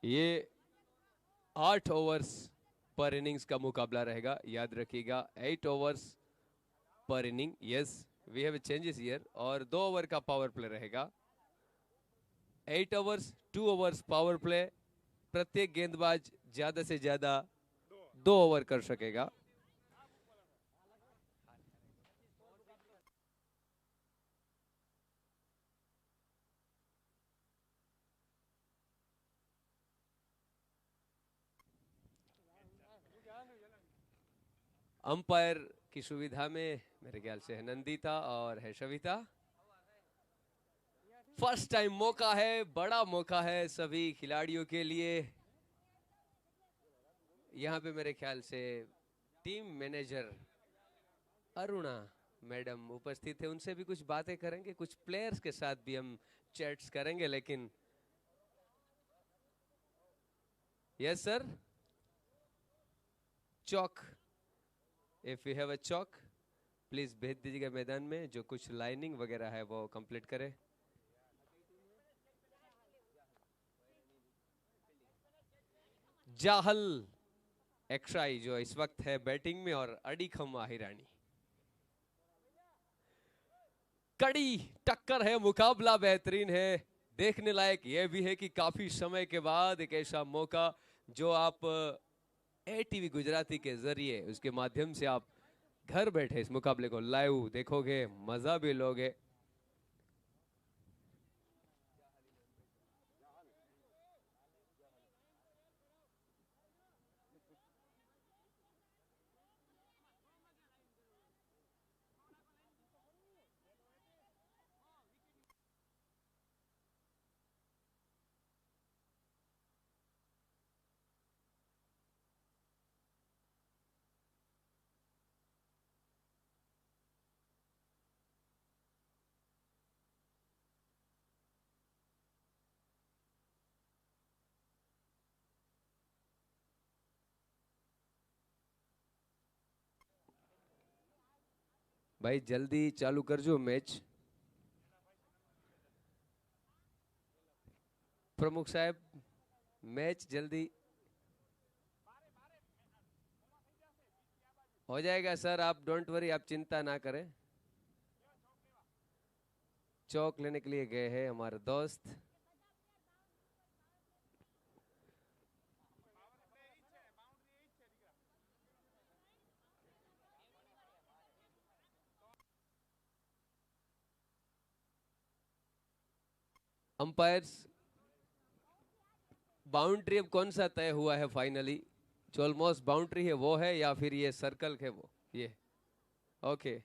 ये 8 ओवर्स पर इनिंग्स का मुकाबला रहेगा, याद रखिएगा। 8 ओवर्स पर inning. Yes, we have changes here. और 2 ओवर का पावर प्ले रहेगा। 8 ओवर्स, 2 ओवर्स पावर प्ले। प्रत्येक गेंदबाज ज्यादा से ज्यादा 2 ओवर कर सकेगा। अंपायर की सुविधा में मेरे ख्याल से है नंदिता और है शविता। फर्स्ट टाइम मौका है, बड़ा मौका है सभी खिलाड़ियों के लिए। यहाँ पे मेरे ख्याल से टीम मैनेजर अरुणा मैडम उपस्थित है, उनसे भी कुछ बातें करेंगे, कुछ प्लेयर्स के साथ भी हम चैट्स करेंगे। लेकिन yes sir, Chowk, if you have a Chowk please भेज दीजिएगा मैदान में। जो कुछ लाइनिंग वगैरह है वो कंप्लीट करे। जाहल एक्साई जो इस वक्त है बैटिंग में, और अडीखम आहिरानी। कड़ी टक्कर है, मुकाबला बेहतरीन है। देखने लायक यह भी है कि काफी समय के बाद एक ऐसा मौका जो आप एटीवी गुजराती के जरिए, उसके माध्यम से आप घर बैठे इस मुकाबले को लाइव देखोगे, मजा भी लोगे। भाई जल्दी चालू कर जो मैच। प्रमुख साहब, मैच जल्दी हो जाएगा सर, आप डोंट वरी, आप चिंता ना करें। चौक लेने के लिए गए हैं हमारे दोस्त। अंपायर्स, बाउंड्री अब कौन सा तय हुआ है फाइनली? जो ऑलमोस्ट बाउंड्री है वो है, या फिर ये सर्कल है वो ये? ओके।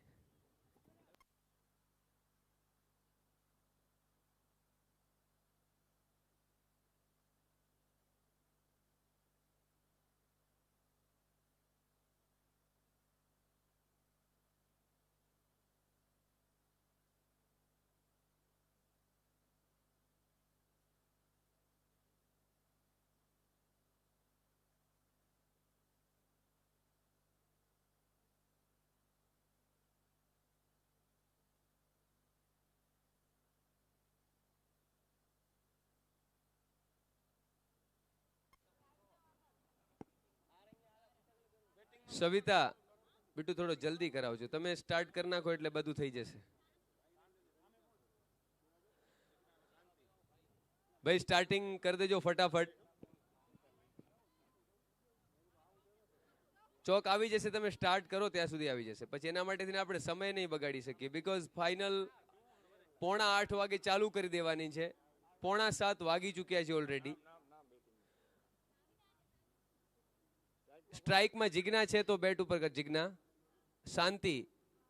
સવિતા, બેટુ થોડો જલ્દી કરાવજો, તમે સ્ટાર્ટ કરી નાખો એટલે બધું થઈ જશે। ભાઈ સ્ટાર્ટિંગ કરી દેજો ફટાફટ। ચોક આવી જશે, તમે સ્ટાર્ટ કરો ત્યાં સુધી આવી જશે, પછી એના માટે થઈને આપણે સમય નહીં બગાડી શકીએ, બીકોઝ ફાઇનલ 7:45 વાગે ચાલુ કરી દેવાની છે। 6:45 વાગી ચૂક્યા છે ઓલરેડી। સ્ટ્રાઇકમાં જીજ્ઞા છે તો બેટ ઉપર કર Jigna. Shanti,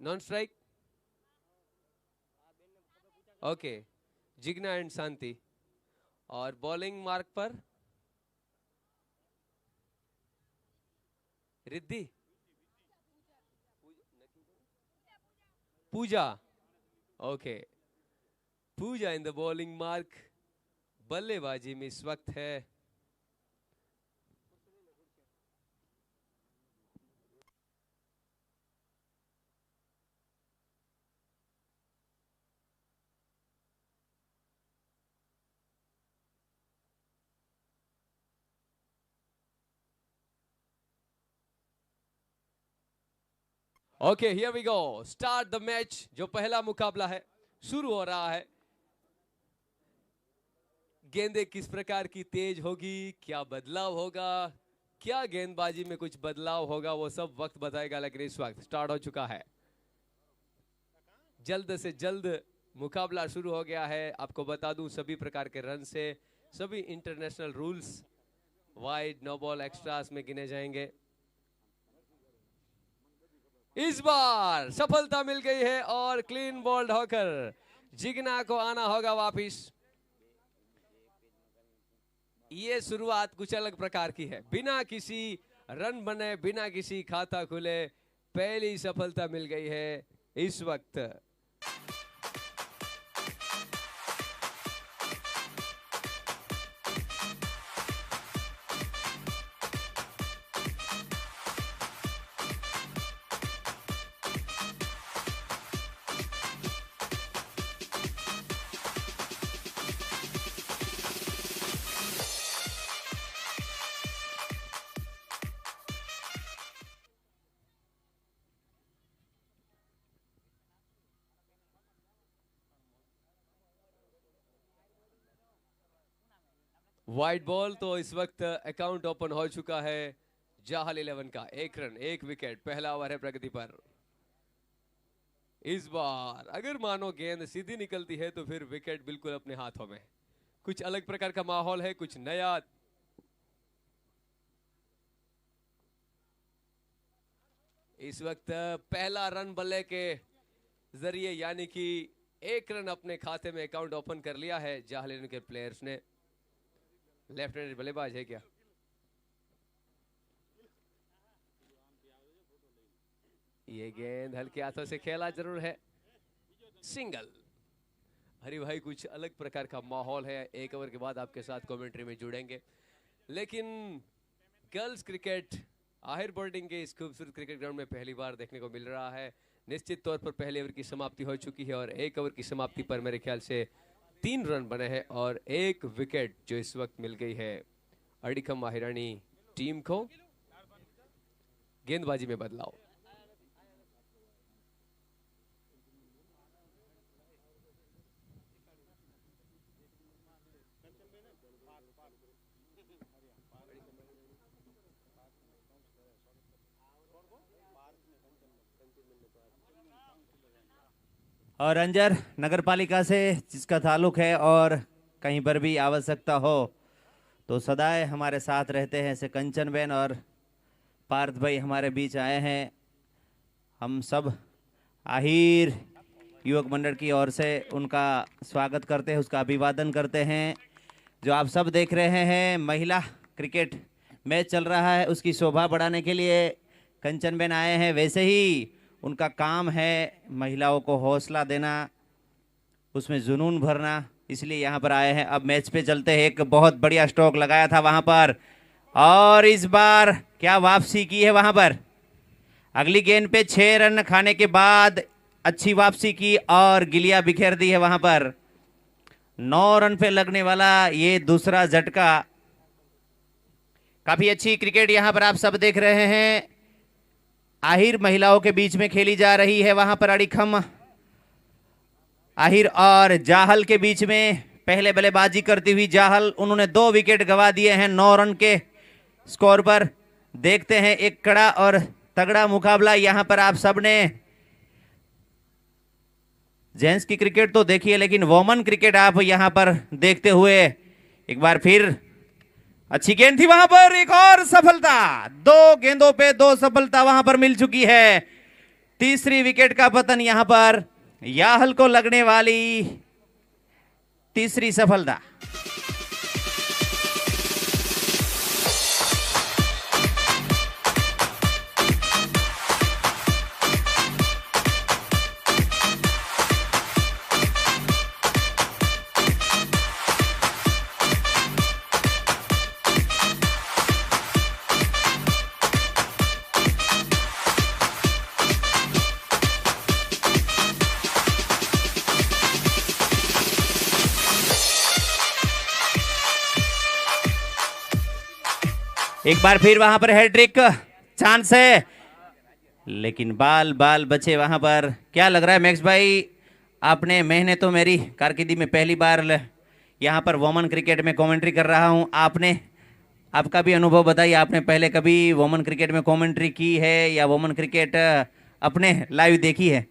non strike. Okay, Jigna and Shanti. और बॉलिंग मार्क पर Riddhi, Pooja. Okay, Pooja in the bowling mark. बल्लेबाजी में इस वक्त है okay, here we go, start the match. जो पहला मुकाबला है शुरू हो रहा है। गेंदें किस प्रकार की तेज होगी, क्या बदलाव होगा, क्या गेंदबाजी में कुछ बदलाव होगा, वो सब वक्त बताएगा। लेकिन इस वक्त स्टार्ट हो चुका है, जल्द से जल्द मुकाबला शुरू हो गया है। आपको बता दूं सभी प्रकार के रन से, सभी international rules wide, no ball, extras में गिने जाएंगे। इस बार सफलता मिल गई है और क्लीन बॉल्ड होकर जिग्ना को आना होगा वापिस। ये शुरुआत कुछ अलग प्रकार की है, बिना किसी रन बने, बिना किसी खाता खुले पहली सफलता मिल गई है इस वक्त। वाइट बॉल, तो इस वक्त अकाउंट ओपन हो चुका है जाहल 11 का। 1 रन 1 विकेट, पहला ओवर है प्रगति पर। इस बार अगर मानो गेंद सीधी निकलती है तो फिर विकेट बिल्कुल अपने हाथों में। कुछ अलग प्रकार का माहौल है, कुछ नया। इस वक्त पहला रन बल्ले के जरिए, यानी कि 1 रन अपने खाते में अकाउंट ओपन कर लिया है जाहल 11 के प्लेयर्स ने। लेफ्ट हैंडेड बल्लेबाज है क्या? ये गेंद हल्के हाथों से खेला जरूर है, सिंगल। हरी भाई, कुछ अलग प्रकार का माहौल है। 1 ओवर के बाद आपके साथ कमेंट्री में जुड़ेंगे। लेकिन गर्ल्स क्रिकेट आहिर बोल्डिंग के इस खूबसूरत क्रिकेट ग्राउंड में पहली बार देखने को मिल रहा है। निश्चित तौर पर पहले ओवर की समाप्ति हो चुकी है और 1 ओवर की समाप्ति पर मेरे ख्याल से 3 रन बने हैं और 1 विकेट जो इस वक्त मिल गई है अडिखम माहिरानी टीम को। गेंदबाजी में बदलाव, और रंजर नगर पालिका से जिसका ताल्लुक है और कहीं पर भी आवश्यकता हो तो सदाए हमारे साथ रहते हैं, ऐसे कंचन बेन और पार्थ भाई हमारे बीच आए हैं। हम सब आहिर युवक मंडल की ओर से उनका स्वागत करते हैं, उसका अभिवादन करते हैं। जो आप सब देख रहे हैं, महिला क्रिकेट मैच चल रहा है, उसकी शोभा बढ़ाने के लिए कंचन बेन आए हैं। वैसे ही उनका काम है महिलाओं को हौसला देना, उसमें जुनून भरना, इसलिए यहाँ पर आए हैं। अब मैच पे चलते हैं। एक बहुत बढ़िया स्ट्रोक लगाया था वहां पर और इस बार क्या वापसी की है वहां पर। अगली गेंद पे 6 रन खाने के बाद अच्छी वापसी की और गिलिया बिखेर दी है वहां पर। 9 रन पे लगने वाला ये दूसरा झटका। काफी अच्छी क्रिकेट यहाँ पर आप सब देख रहे हैं, आहिर महिलाओं के बीच में खेली जा रही है। वहां पर अडिखम आहिर और जाहल के बीच में पहले बल्लेबाजी करती हुई जाहल, उन्होंने 2 विकेट गंवा दिए हैं 9 रन के स्कोर पर। देखते हैं एक कड़ा और तगड़ा मुकाबला यहां पर आप सबने। जेंट्स की क्रिकेट तो देखिए, लेकिन वोमन क्रिकेट आप यहां पर देखते हुए एक बार फिर अच्छी गेंद थी वहां पर, एक और सफलता। 2 गेंदों पे 2 सफलता वहां पर मिल चुकी है। तीसरी विकेट का पतन यहां पर याहल को लगने वाली तीसरी सफलता। एक बार फिर वहां पर हैट्रिक चांस है। लेकिन बाल बाल बचे वहां पर। क्या लग रहा है मैक्स भाई, आपने, मैंने तो मेरी कारकिर्दी में पहली बार यहाँ पर वोमन क्रिकेट में कमेंट्री कर रहा हूँ। आपने, आपका भी अनुभव बताइए, आपने पहले कभी वोमन क्रिकेट में कमेंट्री की है या वोमन क्रिकेट अपने लाइव देखी है?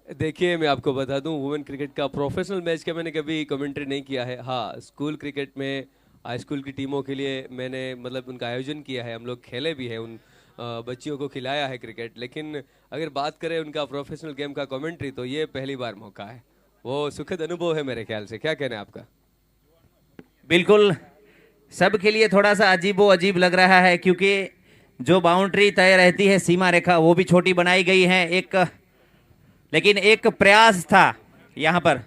देखिए, मैं आपको बता दूं, वुमेन क्रिकेट का प्रोफेशनल मैच का मैंने कभी कमेंट्री नहीं किया है। हाँ, स्कूल क्रिकेट में हाई स्कूल की टीमों के लिए मैंने मतलब उनका आयोजन किया है, हम लोग खेले भी हैं, उन बच्चियों को खिलाया है क्रिकेट। लेकिन अगर बात करें उनका प्रोफेशनल गेम का कमेंट्री, तो ये पहली बार मौका है। वो सुखद अनुभव है मेरे ख्याल से। क्या कहना है आपका? बिल्कुल, सबके लिए थोड़ा सा अजीबो अजीब लग रहा है, क्योंकि जो बाउंड्री तय रहती है, सीमा रेखा, वो भी छोटी बनाई गई है एक, लेकिन एक प्रयास था यहाँ पर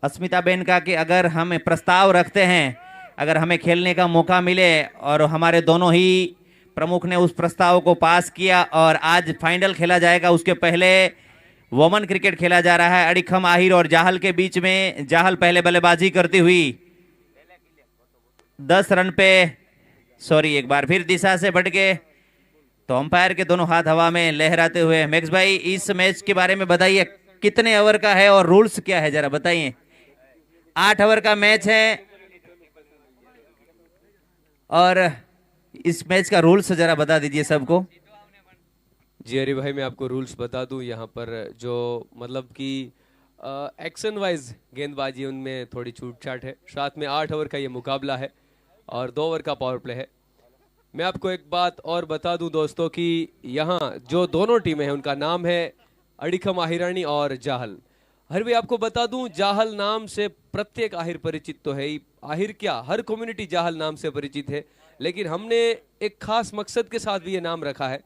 अस्मिता बेन का कि अगर हम प्रस्ताव रखते हैं, अगर हमें खेलने का मौका मिले, और हमारे दोनों ही प्रमुख ने उस प्रस्ताव को पास किया और आज फाइनल खेला जाएगा। उसके पहले वोमन क्रिकेट खेला जा रहा है अडिखम आहिर और जाहल के बीच में। जाहल पहले बल्लेबाजी करती हुई 10 रन पे, सॉरी, एक बार फिर दिशा से भटके, तो अंपायर के दोनों हाथ हवा में लहराते हुए। मैक्स भाई, इस मैच के बारे में बताइए, कितने ओवर का है और रूल्स क्या है, जरा बताइए। 8 ओवर का मैच है, और इस मैच का रूल्स जरा बता दीजिए सबको। जी अरे भाई, मैं आपको रूल्स बता दूं। यहाँ पर जो मतलब कि एक्शन वाइज गेंदबाजी, उनमें थोड़ी छूट छाट है। साथ में 8 ओवर का ये मुकाबला है और 2 ओवर का पावर प्ले है। मैं आपको एक बात और बता दूं दोस्तों कि यहाँ जो दोनों टीमें हैं, उनका नाम है अडिखम आहिरानी और जाहल। हर भी आपको बता दूं, जाहल नाम से प्रत्येक आहिर परिचित तो है ही। आहिर क्या, हर कम्युनिटी जाहल नाम से परिचित है। लेकिन हमने एक खास मकसद के साथ भी ये नाम रखा है।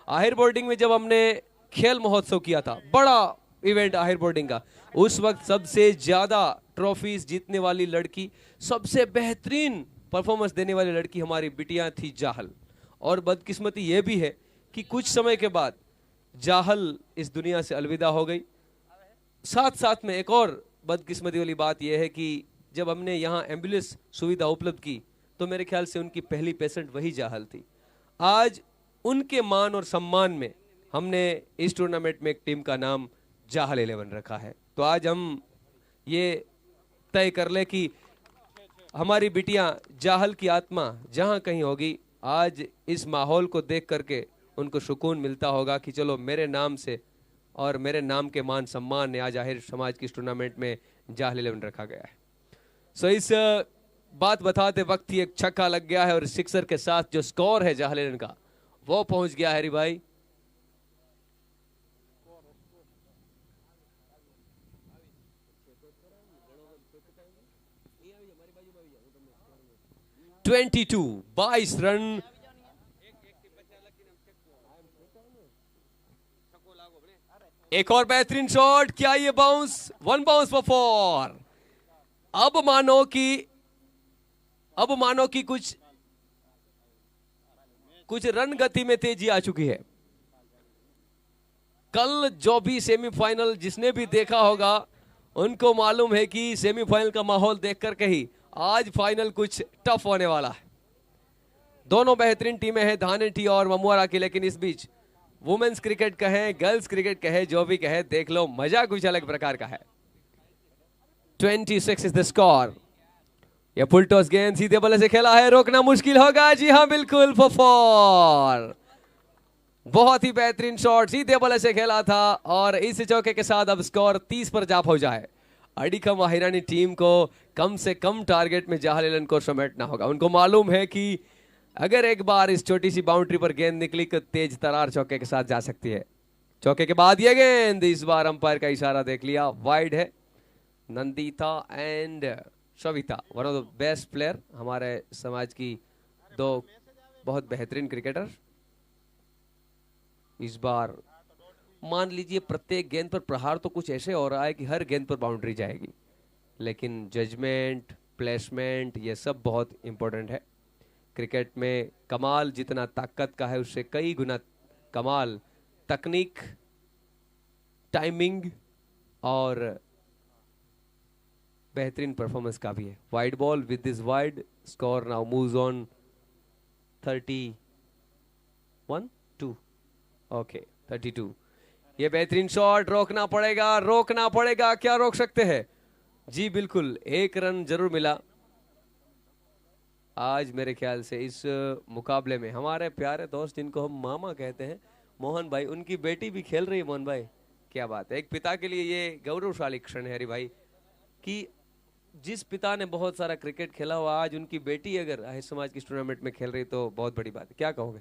आहिर बोर्डिंग में जब हमने खेल महोत्सव किया था, बड़ा इवेंट आहिर बोर्डिंग का, उस वक्त सबसे ज्यादा ट्रॉफीज जीतने वाली लड़की, सबसे बेहतरीन परफॉर्मेंस देने वाली लड़की हमारी बिटिया थी जाहल। और बदकिस्मती यह भी है कि कुछ समय के बाद जाहल इस दुनिया से अलविदा हो गई। साथ साथ में एक और बदकिस्मती वाली बात यह है कि जब हमने यहाँ एम्बुलेंस सुविधा उपलब्ध की, तो मेरे ख्याल से उनकी पहली पेशेंट वही जाहल थी। आज उनके मान और सम्मान में हमने इस टूर्नामेंट में एक टीम का नाम जाहल 11 रखा है। तो आज हम ये तय कर ले कि हमारी बिटियां जाहल की आत्मा जहां कहीं होगी, आज इस माहौल को देख करके उनको सुकून मिलता होगा कि चलो, मेरे नाम से और मेरे नाम के मान सम्मान ने आज आहिर समाज की इस टूर्नामेंट में जाहल 11 रखा गया है। सो इस बात बताते वक्त ही एक छक्का लग गया है और सिक्सर के साथ जो स्कोर है जाहल 11 का, वो पहुंच गया है भाई 22 रन। एक और बेहतरीन शॉट, क्या ये बाउंस, 1 बाउंस फॉर 4। अब मानो कि कुछ रन गति में तेजी आ चुकी है। कल जो भी सेमीफाइनल जिसने भी देखा होगा, उनको मालूम है कि सेमीफाइनल का माहौल देखकर के ही आज फाइनल कुछ टफ होने वाला है। दोनों बेहतरीन टीमें हैं, धानेटी और ममुआरा की। लेकिन इस बीच वुमेन्स क्रिकेट कहे, गर्ल्स क्रिकेट कहे, जो भी कहे, देख लो, मजा कुछ अलग प्रकार का है। 26 इज द स्कोर। यह फुल टॉस गेंद सीधे बल्ले से खेला है, रोकना मुश्किल होगा। जी हाँ, बिल्कुल, फॉर 4। बहुत ही बेहतरीन शॉट सीधे बल्ले से खेला था और इस चौके के साथ अब स्कोर 30 पर जा पहुंचा है। अडिखम आहिरानी टीम को कम से कम टारगेट में जाहल 11 को समेटना होगा। उनको मालूम है कि अगर एक बार इस छोटी सी बाउंड्री पर गेंद निकली तो तेज तरार चौके के साथ जा सकती है। चौके के बाद यह गेंद, इस बार अंपायर का इशारा देख लिया, वाइड है। Nandita and Savita, one of the best player, हमारे समाज की 2 बहुत बेहतरीन क्रिकेटर। इस बार मान लीजिए प्रत्येक गेंद पर प्रहार तो कुछ ऐसे हो रहा है कि हर गेंद पर बाउंड्री जाएगी, लेकिन जजमेंट, प्लेसमेंट, ये सब बहुत इंपॉर्टेंट है। क्रिकेट में कमाल जितना ताकत का है, उससे कई गुना कमाल तकनीक, टाइमिंग और बेहतरीन परफॉर्मेंस का भी है। Wide ball, with this wide score now moves on 31-2। Okay 32। ये बेहतरीन शॉट, रोकना पड़ेगा, रोकना पड़ेगा, क्या रोक सकते हैं? जी बिल्कुल, 1 रन जरूर मिला। आज मेरे ख्याल से इस मुकाबले में हमारे प्यारे दोस्त जिनको हम मामा कहते हैं, मोहन भाई, उनकी बेटी भी खेल रही है। मोहन भाई, क्या बात है, एक पिता के लिए ये गौरवशाली क्षण है हरि भाई, कि जिस पिता ने बहुत सारा क्रिकेट खेला हुआ, आज उनकी बेटी अगर आहिर समाज की टूर्नामेंट में खेल रही तो बहुत बड़ी बात है। क्या कहोगे?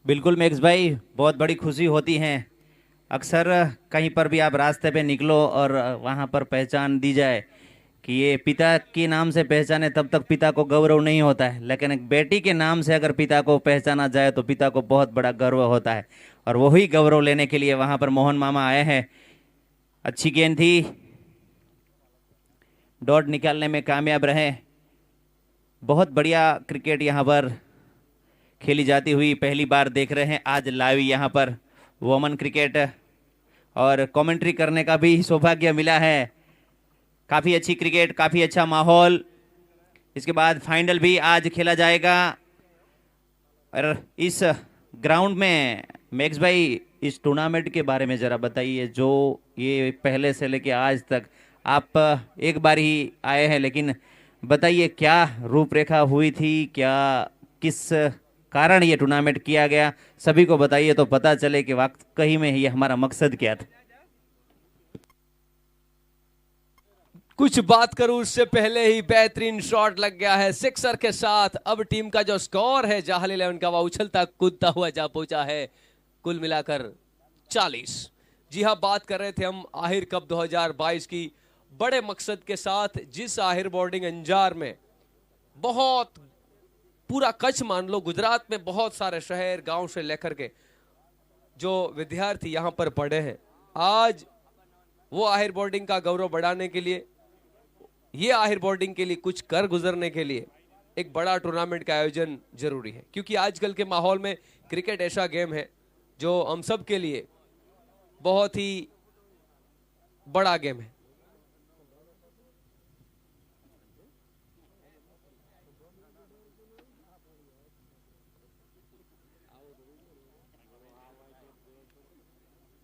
बिल्कुल मैक्स भाई, बहुत बड़ी खुशी होती है। अक्सर कहीं पर भी आप रास्ते पे निकलो और वहाँ पर पहचान दी जाए कि ये पिता के नाम से पहचाने, तब तक पिता को गौरव नहीं होता है, लेकिन एक बेटी के नाम से अगर पिता को पहचाना जाए तो पिता को बहुत बड़ा गर्व होता है। और वही गौरव लेने के लिए वहाँ पर मोहन मामा आए हैं। अच्छी गेंद थी, डॉट निकालने में कामयाब रहे। बहुत बढ़िया क्रिकेट यहाँ पर खेली जाती हुई पहली बार देख रहे हैं आज लाइव यहाँ पर वोमन क्रिकेट, और कमेंट्री करने का भी सौभाग्य मिला है। काफ़ी अच्छी क्रिकेट, काफ़ी अच्छा माहौल। इसके बाद फाइनल भी आज खेला जाएगा। और इस ग्राउंड में मैक्स भाई, इस टूर्नामेंट के बारे में ज़रा बताइए। जो ये पहले से लेके आज तक आप एक बार ही आए हैं, लेकिन बताइए क्या रूपरेखा हुई थी, क्या किस कारण ये टूर्नामेंट किया गया, सभी को बताइए तो पता चले कि वाकई में ये हमारा मकसद क्या था। कुछ बात करूं उससे पहले ही बेहतरीन शॉट लग गया है सिक्सर के साथ। अब टीम का जो स्कोर है जाहल 11 का, वह उछलता कूदता हुआ जा पहुंचा है कुल मिलाकर 40। जी हां, बात कर रहे थे हम आहिर कप 2022 की, बड़े मकसद के साथ। जिस आहिर बोर्डिंग अंजार में बहुत, पूरा कच्छ मान लो, गुजरात में बहुत सारे शहर गांव से लेकर के जो विद्यार्थी यहां पर पढ़े हैं, आज वो आहिर बोर्डिंग का गौरव बढ़ाने के लिए, ये आहिर बोर्डिंग के लिए कुछ कर गुजरने के लिए एक बड़ा टूर्नामेंट का आयोजन जरूरी है। क्योंकि आजकल के माहौल में क्रिकेट ऐसा गेम है जो हम सब के लिए बहुत ही बड़ा गेम है।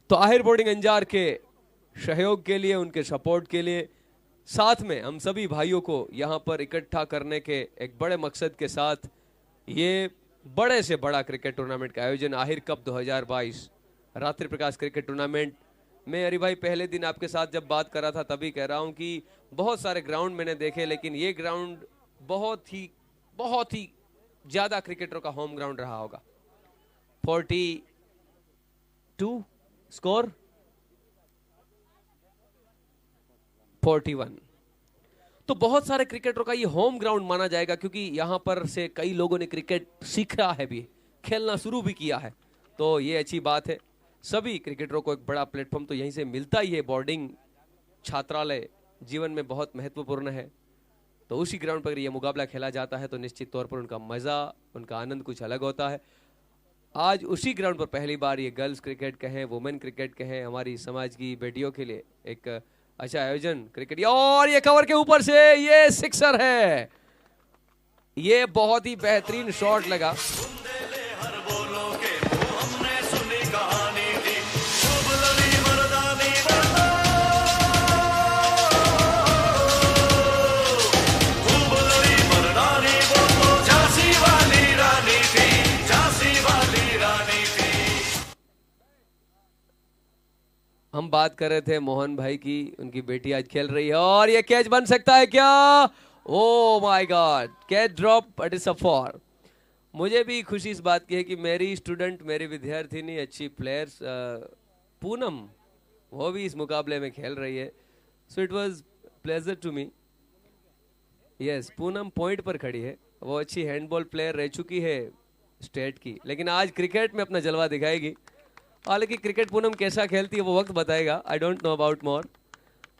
तो आहिर बोर्डिंग अंजार के सहयोग के लिए, उनके सपोर्ट के लिए, साथ में हम सभी भाइयों को यहां पर इकट्ठा करने के एक बड़े मकसद के साथ ये बड़े से बड़ा क्रिकेट टूर्नामेंट का आयोजन आहिर कप 2022 रात्रि प्रकाश क्रिकेट टूर्नामेंट में। हरि भाई, पहले दिन आपके साथ जब बात कर रहा था तभी कह रहा हूं कि बहुत सारे ग्राउंड मैंने देखे, लेकिन ये ग्राउंड बहुत ही ज्यादा क्रिकेटरों का होम ग्राउंड रहा होगा। 42 स्कोर, 41। तो बहुत सारे क्रिकेटरों का ये होम ग्राउंड माना जाएगा, क्योंकि यहां पर से कई लोगों ने क्रिकेट सीखा है भी, खेलना शुरू भी किया है। तो ये अच्छी बात है। सभी क्रिकेटरों को एक बड़ा प्लेटफॉर्म तो यहीं से मिलता ही है। बोर्डिंग छात्रालय जीवन में बहुत महत्वपूर्ण है। तो उसी ग्राउंड पर ये मुकाबला खेला जाता है तो निश्चित तौर पर उनका मजा, उनका आनंद कुछ अलग होता है। आज उसी ग्राउंड पर पहली बार ये गर्ल्स क्रिकेट कहें, वुमेन क्रिकेट कहें, हमारी समाज की बेटियों के लिए एक अच्छा आयोजन क्रिकेट। और ये कवर के ऊपर से ये सिक्सर है, ये बहुत ही बेहतरीन शॉट लगा। हम बात कर रहे थे मोहन भाई की, उनकी बेटी आज खेल रही है और ये कैच बन सकता है क्या? Oh my God, catch drop, but it's a for. मुझे भी खुशी इस बात की है कि मेरी स्टूडेंट, मेरी विद्यार्थिनी, अच्छी प्लेयर्स पूनम, वो भी इस मुकाबले में खेल रही है। So it was pleasure to me. Yes, Poonam point पर खड़ी है, वो अच्छी हैंडबॉल प्लेयर रह चुकी है स्टेट की, लेकिन आज क्रिकेट में अपना जलवा दिखाएगी। हालांकि क्रिकेट पूनम कैसा खेलती है वो वक्त बताएगा, I don't know about more,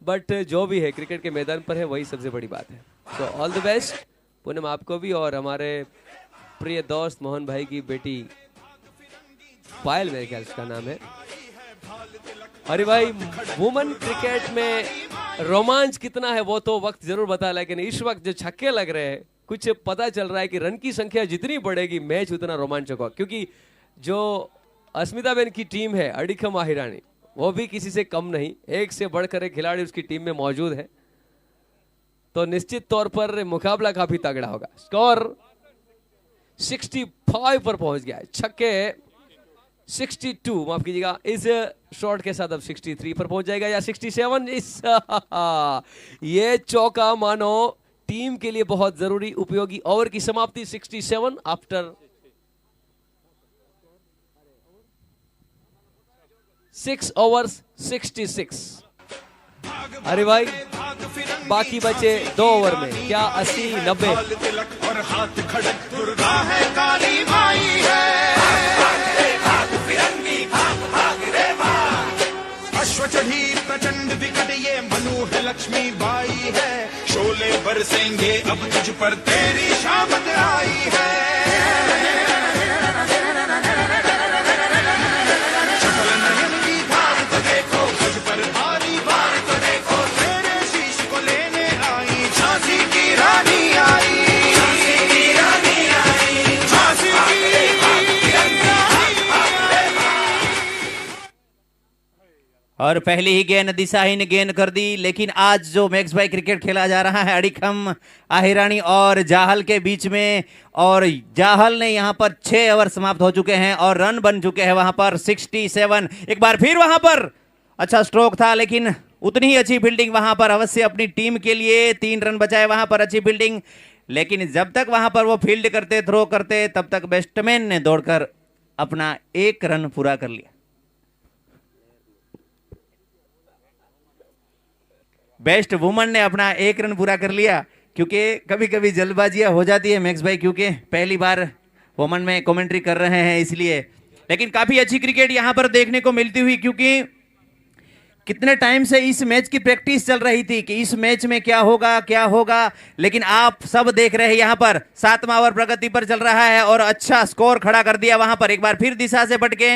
but जो भी है क्रिकेट के मैदान पर है वही सबसे बड़ी बात है। So all the best Poonam आपको भी, और हमारे प्रिय दोस्त मोहन भाई की बेटी पायल, मेरे ख्याल उसका नाम है। अरे भाई, वुमेन क्रिकेट में रोमांच कितना है वो तो वक्त जरूर बता, लेकिन इस वक्त जो छक्के लग रहे हैं, कुछ पता चल रहा है कि रन की संख्या जितनी बढ़ेगी मैच उतना रोमांचक होगा। क्योंकि जो अस्मिताबेन की टीम है अडिखम आहिरानी, वो भी किसी से कम नहीं, एक से बढ़कर एक खिलाड़ी उसकी टीम में मौजूद है, तो निश्चित तौर पर मुकाबला काफी तगड़ा होगा। स्कोर 65 पर पहुंच गया है, छक्के 62 माफ कीजिएगा, इस शॉट के साथ अब 63 पर पहुंच जाएगा या 67। इस ये चौका मानो टीम के लिए बहुत जरूरी उपयोगी। ओवर की समाप्ति 67 आफ्टर 6 ओवर्स 66। अरे भाई बाकी बचे 2 ओवर में, क्या 80 90 और हाथ खड़क दुर्गा है काली माई है, अश्व चढ़ी प्रचंड विकट ये मनु है लक्ष्मी बाई है, शोले बरसेंगे अब तुझ पर तेरी शामत आई है, चपल नयन की धार तो देखो, तुझ पर भारी बार तो देखो, तेरे शीश को लेने आई झांसी की रानी आई, झांसी की रानी आई, झांसी की और पहली ही गेंद दिशाहीन गेंद कर दी। लेकिन आज जो मैक्स भाई क्रिकेट खेला जा रहा है अडिखम आहिरानी और जाहल के बीच में, और जाहल ने यहां पर 6 ओवर समाप्त हो चुके हैं और रन बन चुके हैं वहां पर 67। एक बार फिर वहां पर अच्छा स्ट्रोक था, लेकिन उतनी ही अच्छी फील्डिंग वहां पर अवश्य अपनी टीम के लिए। 3 रन बचाए वहां पर, अच्छी फील्डिंग, लेकिन जब तक वहां पर वो फील्ड करते थ्रो करते तब तक बैट्समैन ने दौड़कर अपना 1 रन पूरा कर लिया। बेस्ट वुमन ने अपना 1 रन पूरा कर लिया, क्योंकि कभी कभी जल्दबाजियां हो जाती है मैक्स भाई, क्योंकि पहली बार वुमन में कमेंट्री कर रहे हैं इसलिए। लेकिन काफी अच्छी क्रिकेट यहां पर देखने को मिलती हुई, क्योंकि कितने टाइम से इस मैच की प्रैक्टिस चल रही थी कि इस मैच में क्या होगा, लेकिन आप सब देख रहे हैं यहां पर 7वां ओवर प्रगति पर चल रहा है और अच्छा स्कोर खड़ा कर दिया वहां पर। एक बार फिर दिशा से भटके,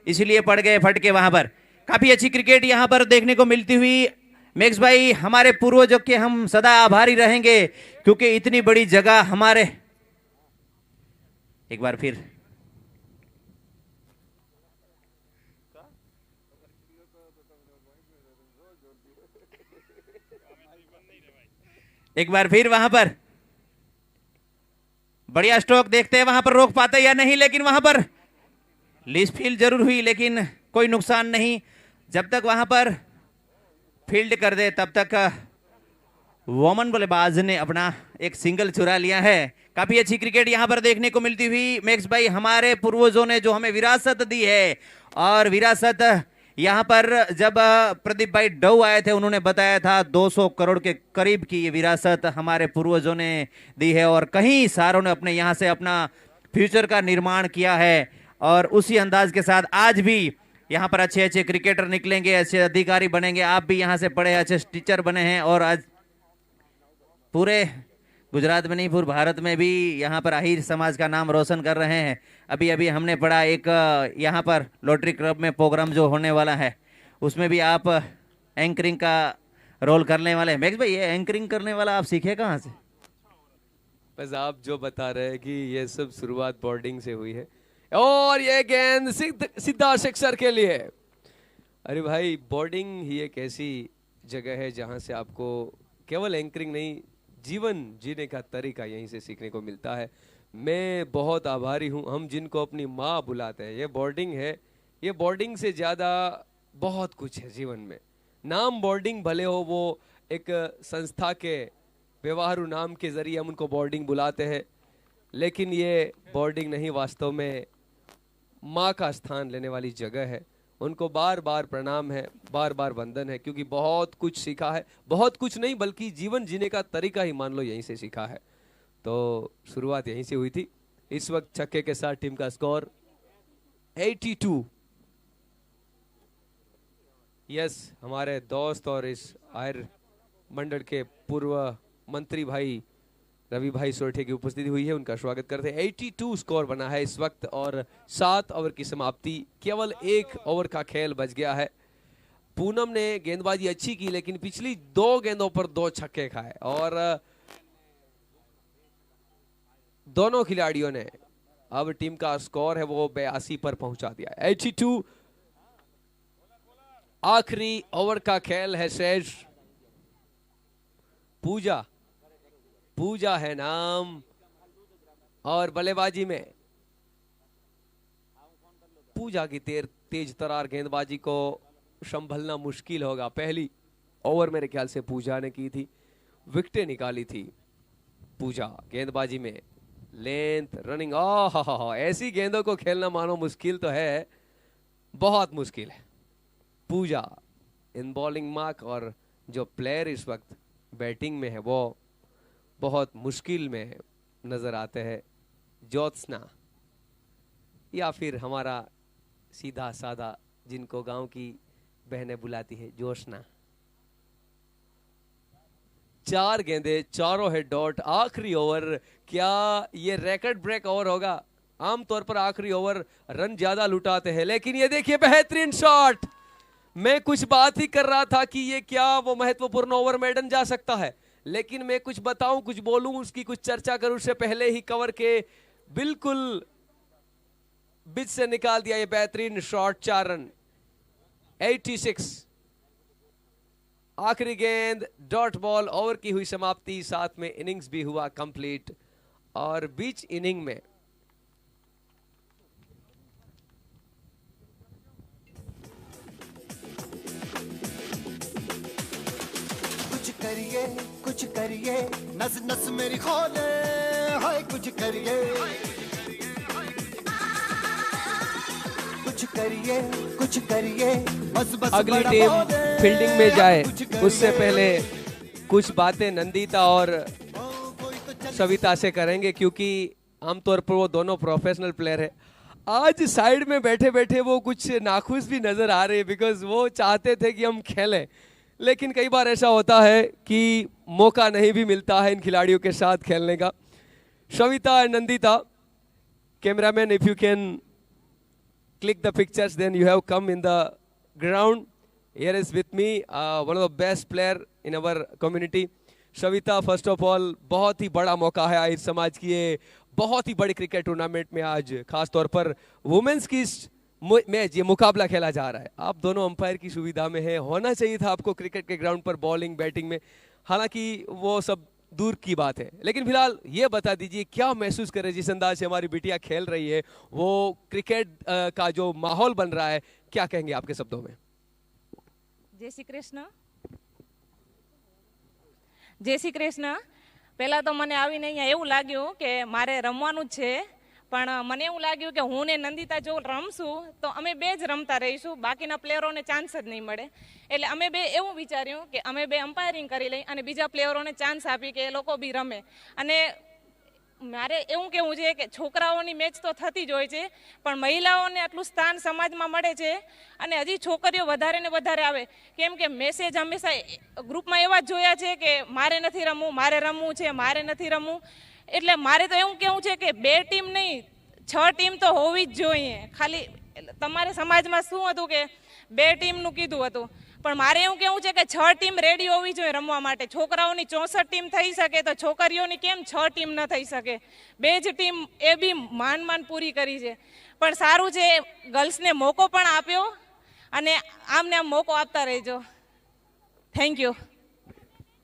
इसलिए पड़ गए फटके वहां पर। काफी अच्छी क्रिकेट यहां पर देखने को मिलती हुई। मैक्स भाई हमारे पूर्वजों के हम सदा आभारी रहेंगे, क्योंकि इतनी बड़ी जगह हमारे, एक बार फिर वहां पर बढ़िया स्ट्रोक देखते हैं वहां पर रोक पाते या नहीं, लेकिन वहां पर लीज फील्ड जरूर हुई लेकिन कोई नुकसान नहीं। जब तक वहां पर फील्ड कर दे तब तक वोमन बल्लेबाज ने अपना एक सिंगल चुरा लिया है। काफी अच्छी क्रिकेट यहां पर देखने को मिलती हुई। मैक्स भाई हमारे पूर्वजों ने जो हमें विरासत दी है, और विरासत यहां पर जब प्रदीप भाई डव आए थे उन्होंने बताया था 200 करोड़ के करीब की ये विरासत हमारे पूर्वजों ने दी है, और कई सारों ने अपने यहां से अपना फ्यूचर का निर्माण किया है। और उसी अंदाज के साथ आज भी यहाँ पर अच्छे अच्छे क्रिकेटर निकलेंगे, अच्छे अधिकारी बनेंगे। आप भी यहाँ से पढ़े, अच्छे टीचर बने हैं, और आज पूरे गुजरात में नहीं पूरे भारत में भी यहाँ पर आहिर समाज का नाम रोशन कर रहे हैं। अभी अभी हमने पढ़ा एक यहाँ पर लोटरी क्लब में प्रोग्राम जो होने वाला है, उसमें भी आप एंकरिंग का रोल करने वाले हैं। मैक्स भाई ये एंकरिंग करने वाला आप सीखे कहाँ से? बस आप जो बता रहे हैं कि ये सब शुरुआत बोर्डिंग से हुई है, और ये गेंद सीधा सिक्सर के लिए। अरे भाई बोर्डिंग ही एक ऐसी जगह है जहां से आपको केवल एंकरिंग नहीं, जीवन जीने का तरीका यहीं से सीखने को मिलता है। मैं बहुत आभारी हूं, हम जिनको अपनी माँ बुलाते हैं, ये बोर्डिंग है। ये बोर्डिंग से ज़्यादा बहुत कुछ है जीवन में। नाम बोर्डिंग भले हो, वो एक संस्था के व्यवहारु नाम के जरिए हम उनको बोर्डिंग बुलाते हैं, लेकिन ये बोर्डिंग नहीं, वास्तव में माँ का स्थान लेने वाली जगह है। उनको बार बार प्रणाम है, बार बार वंदन है, क्योंकि बहुत कुछ सीखा है। बहुत कुछ नहीं बल्कि जीवन जीने का तरीका ही मान लो यहीं से सीखा है। तो शुरुआत यहीं से हुई थी। इस वक्त छक्के के साथ टीम का स्कोर 82। यस, हमारे दोस्त और इस आयर मंडल के पूर्व मंत्री भाई रवि भाई सोरठे की उपस्थिति हुई है, उनका स्वागत करते हैं। 82 स्कोर बना है इस वक्त, और 7 ओवर की समाप्ति, केवल 1 ओवर का खेल बच गया है। पूनम ने गेंदबाजी अच्छी की, लेकिन पिछली 2 गेंदों पर 2 छक्के खाए, और दोनों खिलाड़ियों ने अब टीम का स्कोर है वो 82 पर पहुंचा दिया, 82। आखिरी ओवर का खेल है शेष। पूजा है नाम, और बल्लेबाजी में पूजा की तेज तरार गेंदबाजी को संभलना मुश्किल होगा। पहली ओवर मेरे ख्याल से पूजा ने की थी, विकेटें निकाली थी पूजा गेंदबाजी में। लेंथ, रनिंग, ऐसी गेंदों को खेलना मानो मुश्किल तो है, बहुत मुश्किल है। पूजा इन बॉलिंग मार्क, और जो प्लेयर इस वक्त बैटिंग में है वो बहुत मुश्किल में नजर आते हैं। ज्योत्सना, या फिर हमारा सीधा साधा जिनको गांव की बहनें बुलाती है, जोशना। 4 गेंदे, चारों है डॉट। आखिरी ओवर, क्या ये रिकॉर्ड ब्रेक ओवर होगा? आमतौर पर आखिरी ओवर रन ज्यादा लुटाते हैं, लेकिन ये देखिए बेहतरीन शॉट। मैं कुछ बात ही कर रहा था कि ये क्या वो महत्वपूर्ण ओवर मेडन जा सकता है, लेकिन मैं कुछ बताऊं, कुछ बोलूं, उसकी कुछ चर्चा करूं उससे पहले ही कवर के बिल्कुल बीच से निकाल दिया ये बेहतरीन शॉट। 4 रन, 86। आखिरी गेंद, डॉट बॉल, ओवर की हुई समाप्ति, साथ में इनिंग्स भी हुआ कंप्लीट। और बीच इनिंग में कुछ करिए, नस नस मेरी खोले, हाय कुछ करिए, कुछ करिए, बस बस। अगली टीम फील्डिंग में जाए उससे पहले कुछ बातें नंदिता और सविता से करेंगे, क्योंकि आमतौर पर वो दोनों प्रोफेशनल प्लेयर है। आज साइड में बैठे बैठे वो कुछ नाखुश भी नजर आ रहे हैं, बिकॉज वो चाहते थे कि हम खेलें, लेकिन कई बार ऐसा होता है कि मौका नहीं भी मिलता है इन खिलाड़ियों के साथ खेलने का। Savita and Nandita, cameraman, if you can click the pictures, then you have come in the ground. Here is with me one of the best player in our community, Savita. First of all बहुत ही बड़ा मौका है आहिर समाज की, ये बहुत ही बड़ी क्रिकेट टूर्नामेंट में आज खास तौर पर वुमेन्स की मैच, ये मुकाबला खेला जा रहा है। आप दोनों अंपायर की सुविधा में है, होना चाहिए था आपको क्रिकेट के ग्राउंड पर बॉलिंग बैटिंग में, हालांकि वो सब दूर की बात है। लेकिन फिलहाल ये बता दीजिए क्या महसूस कर रहे, जिस अंदाज से हमारी बिटिया खेल रही है, वो क्रिकेट का जो माहौल बन रहा है, क्या कहेंगे आपके शब्दों में? जय श्री कृष्ण। जय श्री कृष्ण। पहला तो મને આવીને અહીંયા એવું લાગ્યું કે મારે રમવાનું જ છે, પણ મને એવું લાગ્યું કે હું ને નંદિતા જો રમશું તો અમે બે જ રમતા રહીશું, બાકીના પ્લેયરોને ચાન્સ જ નહીં મળે। એટલે અમે બે એવું વિચાર્યું કે અમે બે અમ્પાયરિંગ કરી લઈ અને બીજા પ્લેયરોને ચાન્સ આપી કે એ લોકો બી રમે। અને મારે એવું કહેવું છે કે છોકરાઓની મેચ તો થતી જ હોય છે, પણ મહિલાઓને આટલું સ્થાન સમાજમાં મળે છે અને હજી છોકરીઓ વધારે ને વધારે આવે, કેમ કે મેસેજ હંમેશા ગ્રુપમાં એવા જ જોયા છે કે મારે નથી રમવું, મારે રમવું છે, મારે નથી રમવું। એટલે મારે તો એવું કહેવું છે કે 2 ટીમ નહીં, 6 ટીમ તો હોવી જ જોઈએ। ખાલી તમારે સમાજમાં શું હતું કે 2 ટીમનું કીધું હતું, પણ મારે એવું કહેવું છે કે 6 ટીમ રેડી હોવી જોઈએ રમવા માટે। છોકરાઓની 64 ટીમ થઈ શકે તો છોકરીઓની કેમ 6 ટીમ ન થઈ શકે? 2 જ ટીમ એ બી માંડ પૂરી કરી છે, પણ સારું છે ગર્લ્સને મોકો પણ આપ્યો અને આમને આમ મોકો આપતા રહેજો। Thank you.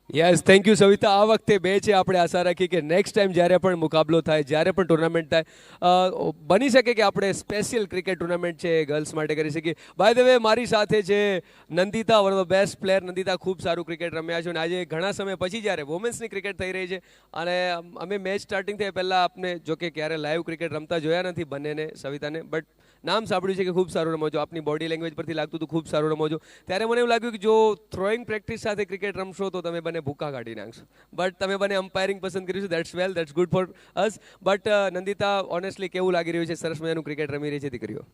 Yes, thank you Savita. આ વખતે બે છે, આપણે આશા રાખી કે નેક્સ્ટ ટાઈમ જ્યારે પણ મુકાબલો થાય, જ્યારે પણ ટુર્નામેન્ટ થાય, બની શકે કે આપણે સ્પેશિયલ ક્રિકેટ ટુર્નામેન્ટ છે ગર્લ્સ માટે કરી શકીએ। બાય ધ વે મારી સાથે છે Nandita, one of the best player. Nandita ખૂબ સારું ક્રિકેટ રમ્યા છો, અને આજે ઘણા સમય પછી જ્યારે વુમેન્સની ક્રિકેટ થઈ રહી છે, અને અમે મેચ સ્ટાર્ટિંગ થઈ પહેલાં આપને જો કે ક્યારે લાઈવ ક્રિકેટ રમતા જોયા નથી બંનેને, સવિતાને, બટ નામ સાંભળ્યું છે કે ખૂબ સારું રમો છો, આપની બોડી લેંગ્વેજ પરથી લાગતું હતું ખૂબ સારું રમો છો। ત્યારે મને એવું લાગ્યું કે જો થ્રોઈંગ પ્રેક્ટિસ સાથે ક્રિકેટ રમશો તો તમે બંને ભૂકા કાઢી નાખશો, બટ તમે બંને અમ્પાયરિંગ પસંદ કર્યું છે, that's well, that's good for us. But Nandita, honestly કેવું લાગી રહ્યું છે? સરસ મજાનું ક્રિકેટ રમી રહી છે દીકરીઓ।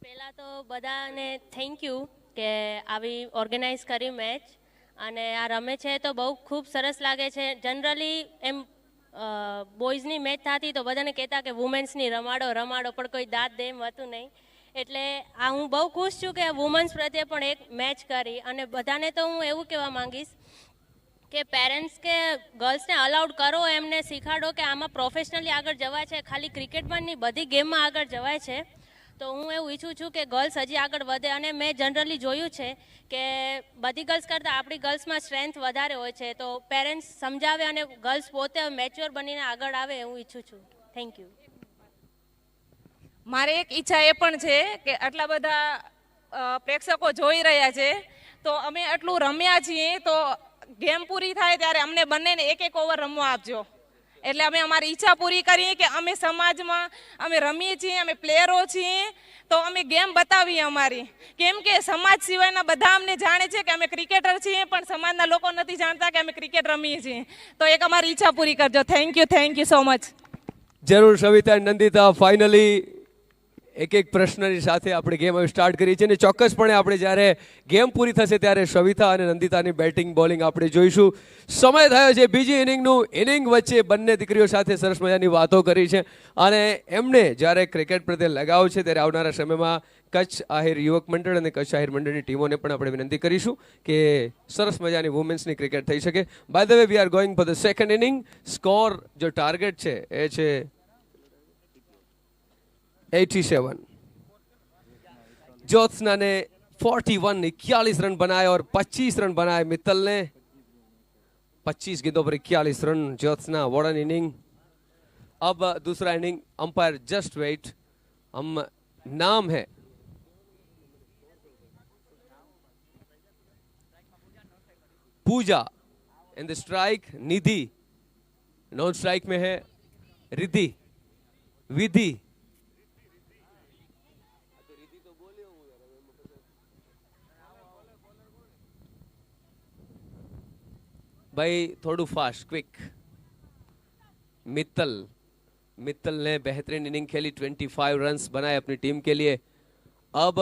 પહેલાં તો બધાને થેન્ક યુ કે આવી ઓર્ગેનાઇઝ કરી મેચ, અને આ રમે છે તો બહુ ખૂબ સરસ લાગે છે। જનરલી એમ બોયઝની મેચ થતી તો બધાને કહેતા કે વુમેન્સની રમાડો રમાડો, પણ કોઈ દાદ દે એમ હતું નહીં। એટલે આ હું બહુ ખુશ છું કે વુમન્સ પ્રત્યે પણ એક મેચ કરી, અને બધાને તો હું એવું કહેવા માંગીશ કે પેરેન્ટ્સ કે ગર્લ્સને અલાઉડ કરો, એમને શીખાડો કે આમાં પ્રોફેશનલી આગળ જવાય છે, ખાલી ક્રિકેટમાં નહીં બધી ગેમમાં આગળ જવાય છે. તો હું એવું ઈચ્છું છું કે ગર્લ્સ હજી આગળ વધે. અને મેં જનરલી જોયું છે કે બધી ગર્લ્સ કરતાં આપણી ગર્લ્સમાં સ્ટ્રેન્થ વધારે હોય છે. તો પેરેન્ટ્સ સમજાવે અને ગર્લ્સ પોતે મેચ્યોર બનીને આગળ આવે એવું ઈચ્છું છું. Thank you. મારે એક ઈચ્છા એ પણ છે કે આટલા બધા પ્રેક્ષકો જોઈ રહ્યા છે, તો અમે આટલું રમ્યા છીએ, તો ગેમ પૂરી થાય ત્યારે અમને બંનેને એક ઓવર રમવા આપજો. એટલે અમે અમારી ઈચ્છા પૂરી કરીએ કે અમે સમાજમાં અમે રમીએ છીએ, અમે પ્લેયરો છીએ, તો અમે ગેમ બતાવીએ અમારી. કેમ કે સમાજ સિવાયના બધા અમને જાણે છે કે અમે ક્રિકેટર છીએ, પણ સમાજના લોકો નથી જાણતા કે અમે ક્રિકેટ રમીએ છીએ. તો એક અમારી ઈચ્છા પૂરી કરજો. Thank you so much. જરૂર સવિતા નંદિતા, ફાઇનલી એક પ્રશ્નની સાથે આપણે ગેમ હવે સ્ટાર્ટ કરી છે અને ચોક્કસપણે આપણે જ્યારે ગેમ પૂરી થશે ત્યારે સવિતા અને નંદિતાની બેટિંગ બોલિંગ આપણે જોઈશું. સમય થયો છે બીજી ઇનિંગનું. ઇનિંગ વચ્ચે બંને દીકરીઓ સાથે સરસ મજાની વાતો કરી છે અને એમને જ્યારે ક્રિકેટ પ્રત્યે લગાવ છે ત્યારે આવનારા સમયમાં કચ્છ આહિર યુવક મંડળ અને કચ્છ આહિર મંડળની ટીમોને પણ આપણે વિનંતી કરીશું કે સરસ મજાની વુમેન્સની ક્રિકેટ થઈ શકે. By the way we are going for the second inning. Score જો ટાર્ગેટ છે એ છે 87. ज्योत्सना ने 41 रन बनाए और 25 रन बनाए. मित्तल ने 25 गेंदों पर 41 run. Jyotsna what an inning. अब दूसरा इनिंग. Umpire just wait. हम नाम है Pooja. In the strike Nidhi. Non strike में है रिद्धि, विधि. भाई थोड़ू फास्ट क्विक. मित्तल ने बेहतरीन इनिंग खेली. 25 रन्स बनाए अपनी टीम के लिए. अब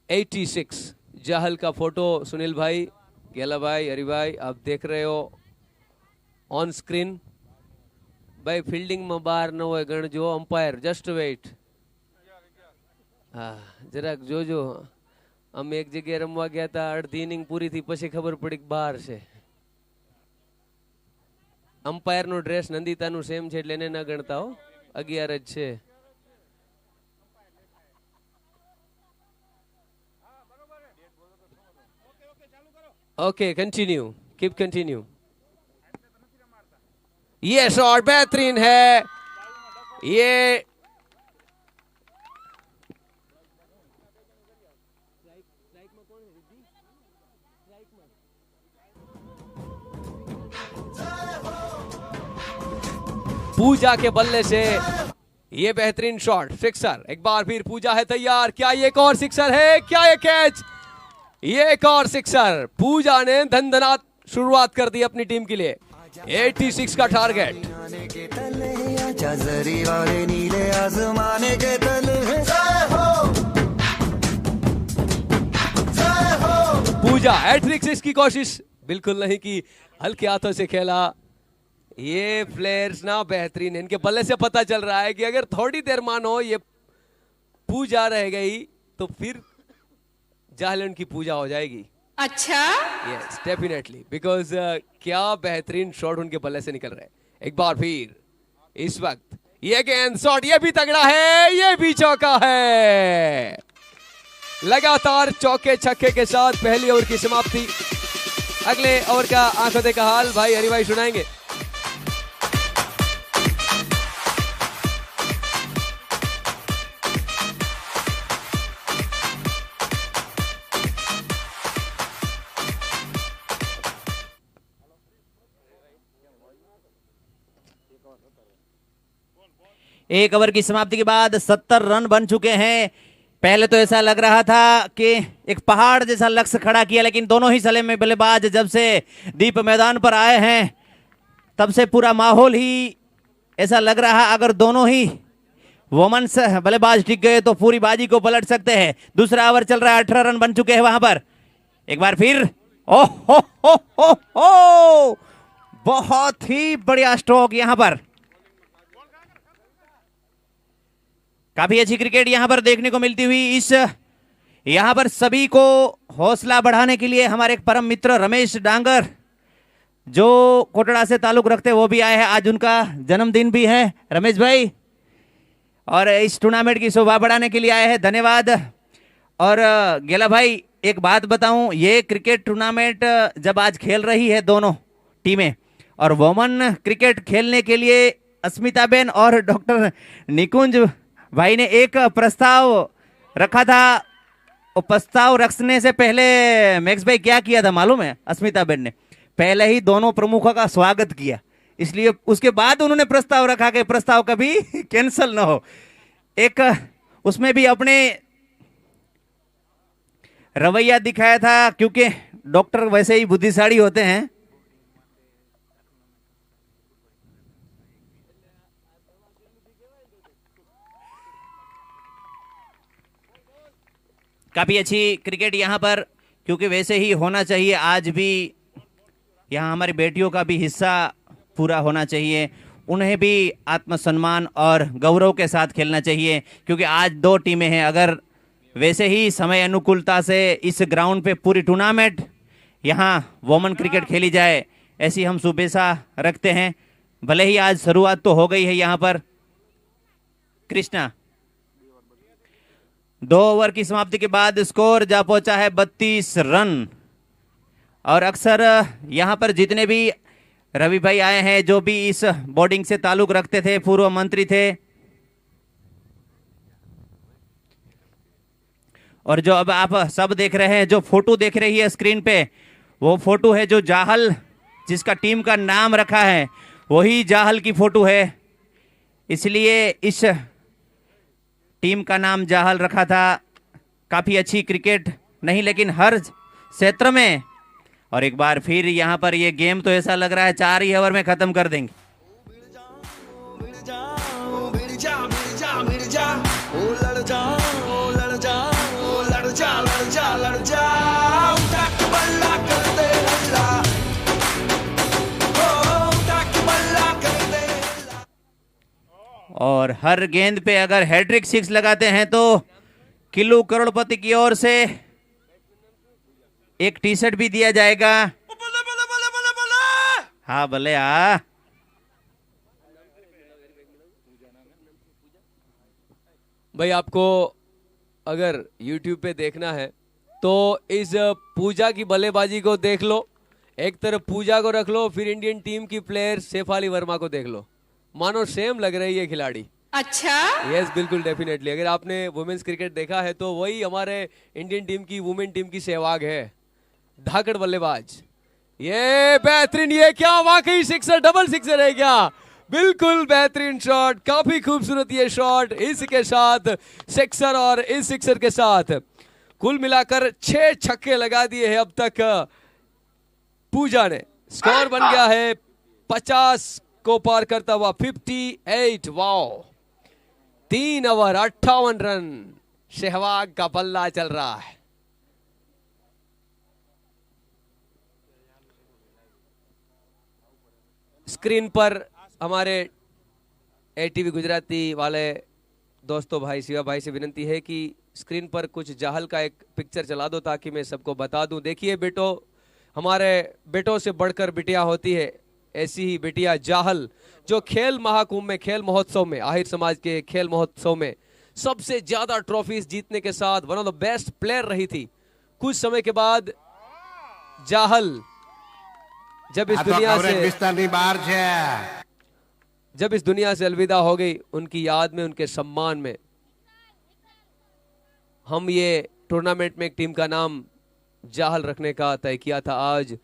86. जाहल का फोटो सुनील भाई, गेला भाई, हरि भाई आप देख रहे हो ऑन स्क्रीन. भाई फील्डिंग में बाहर न हो गणजो. Umpire just wait. हाँ જરાક જોજો. અમે એક જગ્યાએ રમવા ગયા હતા, અડધી ઇનિંગ પૂરી થઈ પછી ખબર પડી કે બહાર છે. અમ્પાયરનો ડ્રેસ નંદિતાનું સેમ છે એટલે એને ન ગણતા હો, 11 જ છે. Okay continue, keep continue. ये शॉट बेहतरीन है. ये पूजा के बल्ले से ये बेहतरीन शॉट. सिक्सर. एक बार फिर पूजा है तैयार. क्या ये एक और सिक्सर है? क्या ये कैच? ये एक और सिक्सर. पूजा ने धनधनात शुरुआत कर दी अपनी टीम के लिए. 86 का टारगेट. पूजा हैट्रिक से इसकी कोशिश बिल्कुल नहीं की, हल्के हाथों से खेला. ये प्लेयर्स ना बेहतरीन है. इनके बल्ले से पता चल रहा है कि अगर थोड़ी देर मानो ये पूजा रह गई तो फिर जाहलन की पूजा हो जाएगी. अच्छा यस डेफिनेटली, बिकॉज क्या बेहतरीन शॉट उनके बल्ले से निकल रहे हैं. एक बार फिर इस वक्त ये गेंद शॉट, ये भी तगड़ा है, ये भी चौका है. लगातार चौके छक्के के साथ पहली ओवर की समाप्ति. अगले ओवर का आंखों देखा हाल भाई हरि भाई सुनाएंगे. एक ओवर की समाप्ति के बाद 70 रन बन चुके हैं. पहले तो ऐसा लग रहा था कि एक पहाड़ जैसा लक्ष्य खड़ा किया, लेकिन दोनों ही सले में बल्लेबाज जब से दीप मैदान पर आए हैं तब से पूरा माहौल ही ऐसा लग रहा, अगर दोनों ही वुमेन्स बल्लेबाज टिक गए तो पूरी बाजी को पलट सकते हैं. दूसरा ओवर चल रहा है. 18 रन बन चुके हैं वहां पर. एक बार फिर ओह हो, बहुत ही बढ़िया स्ट्रोक यहां पर. काफी अच्छी क्रिकेट यहां पर देखने को मिलती हुई इस यहाँ पर सभी को हौसला बढ़ाने के लिए हमारे एक परम मित्र रमेश डांगर जो कोटड़ा से ताल्लुक रखते वो भी आए हैं। आज उनका जन्मदिन भी है रमेश भाई, और इस टूर्नामेंट की शोभा बढ़ाने के लिए आए हैं, धन्यवाद। और गेला भाई एक बात बताऊं, ये क्रिकेट टूर्नामेंट जब आज खेल रही है दोनों टीमें, और वुमेन क्रिकेट खेलने के लिए अस्मिता बेन और डॉक्टर निकुंज भाई ने एक प्रस्ताव रखा था। वो प्रस्ताव रखने से पहले मैक्स भाई क्या किया था मालूम है? अस्मिता बेन ने पहले ही दोनों प्रमुखों का स्वागत किया, इसलिए उसके बाद उन्होंने प्रस्ताव रखा कि प्रस्ताव कभी कैंसिल ना हो। एक उसमें भी अपने रवैया दिखाया था, क्योंकि डॉक्टर वैसे ही बुद्धिशाली होते हैं। काफी अच्छी क्रिकेट यहाँ पर, क्योंकि वैसे ही होना चाहिए। आज भी यहाँ हमारी बेटियों का भी हिस्सा पूरा होना चाहिए, उन्हें भी आत्मसम्मान और गौरव के साथ खेलना चाहिए, क्योंकि आज दो टीमें हैं। अगर वैसे ही समय अनुकूलता से इस ग्राउंड पे पूरी टूर्नामेंट यहाँ वुमेन क्रिकेट खेली जाए, ऐसी हम शुभेच्छा रखते हैं। भले ही आज शुरुआत तो हो गई है यहाँ पर। कृष्णा 2 ओवर की समाप्ति के बाद स्कोर जा पहुंचा है 32 रन। और अक्सर यहाँ पर जितने भी रवि भाई आए हैं, जो भी इस बोर्डिंग से ताल्लुक रखते थे, पूर्व मंत्री थे, और जो अब आप सब देख रहे हैं, जो फोटो देख रही है स्क्रीन पे, वो फोटो है जो जाहल, जिसका टीम का नाम रखा है वही जाहल की फोटो है, इसलिए इस टीम का नाम जाहल रखा था। काफी अच्छी क्रिकेट नहीं, लेकिन हर क्षेत्र में। और एक बार फिर यहाँ पर ये गेम तो ऐसा लग रहा है 4 ही ओवर में खत्म कर देंगे। और हर गेंद पे अगर हैट्रिक 6 लगाते हैं तो किल्लू करोड़पति की ओर से एक टी शर्ट भी दिया जाएगा। हाँ भले हाँ। भाई आपको अगर YouTube पे देखना है तो इस पूजा की बल्लेबाजी को देख लो, एक तरफ पूजा को रख लो, फिर इंडियन टीम की प्लेयर शेफाली वर्मा को देख लो, मानो सेम लग रही है खिलाड़ी। अच्छा, यस बिल्कुल डेफिनेटली। अगर आपने वुमेन्स क्रिकेट देखा है तो वही हमारे इंडियन टीम की वुमेन टीम की सहवाग है, धाकड़ बल्लेबाज। ये बेहतरीन, ये क्या वाकई सिक्सर, डबल सिक्सर है क्या? बिल्कुल बेहतरीन शॉट, काफी खूबसूरत ये शॉट। इसके साथ सिक्सर और इस सिक्सर के साथ कुल मिलाकर 6 छक्के लगा दिए हैं अब तक पूजा ने। स्कोर बन गया है 50 को पार करता हुआ 58। वाओ, 3 ओवर 58 रन, सहवाग का पल्ला चल रहा है। स्क्रीन पर हमारे एटीवी गुजराती वाले दोस्तों, भाई शिवा भाई से विनती है कि स्क्रीन पर कुछ जाहल का एक पिक्चर चला दो ताकि मैं सबको बता दूं। देखिए बेटो, हमारे बेटों से बढ़कर बिटिया होती है, ऐसी ही बिटिया जाहल जो खेल महाकुंभ में, खेल महोत्सव में, आहिर समाज के खेल महोत्सव में सबसे ज्यादा ट्रॉफीज जीतने के साथ one of the best player रही थी। कुछ समय के बाद जाहल जब इस दुनिया से अलविदा हो गई, उनकी याद में, उनके सम्मान में हम ये टूर्नामेंट में एक टीम का नाम जाहल रखने का तय किया था। आज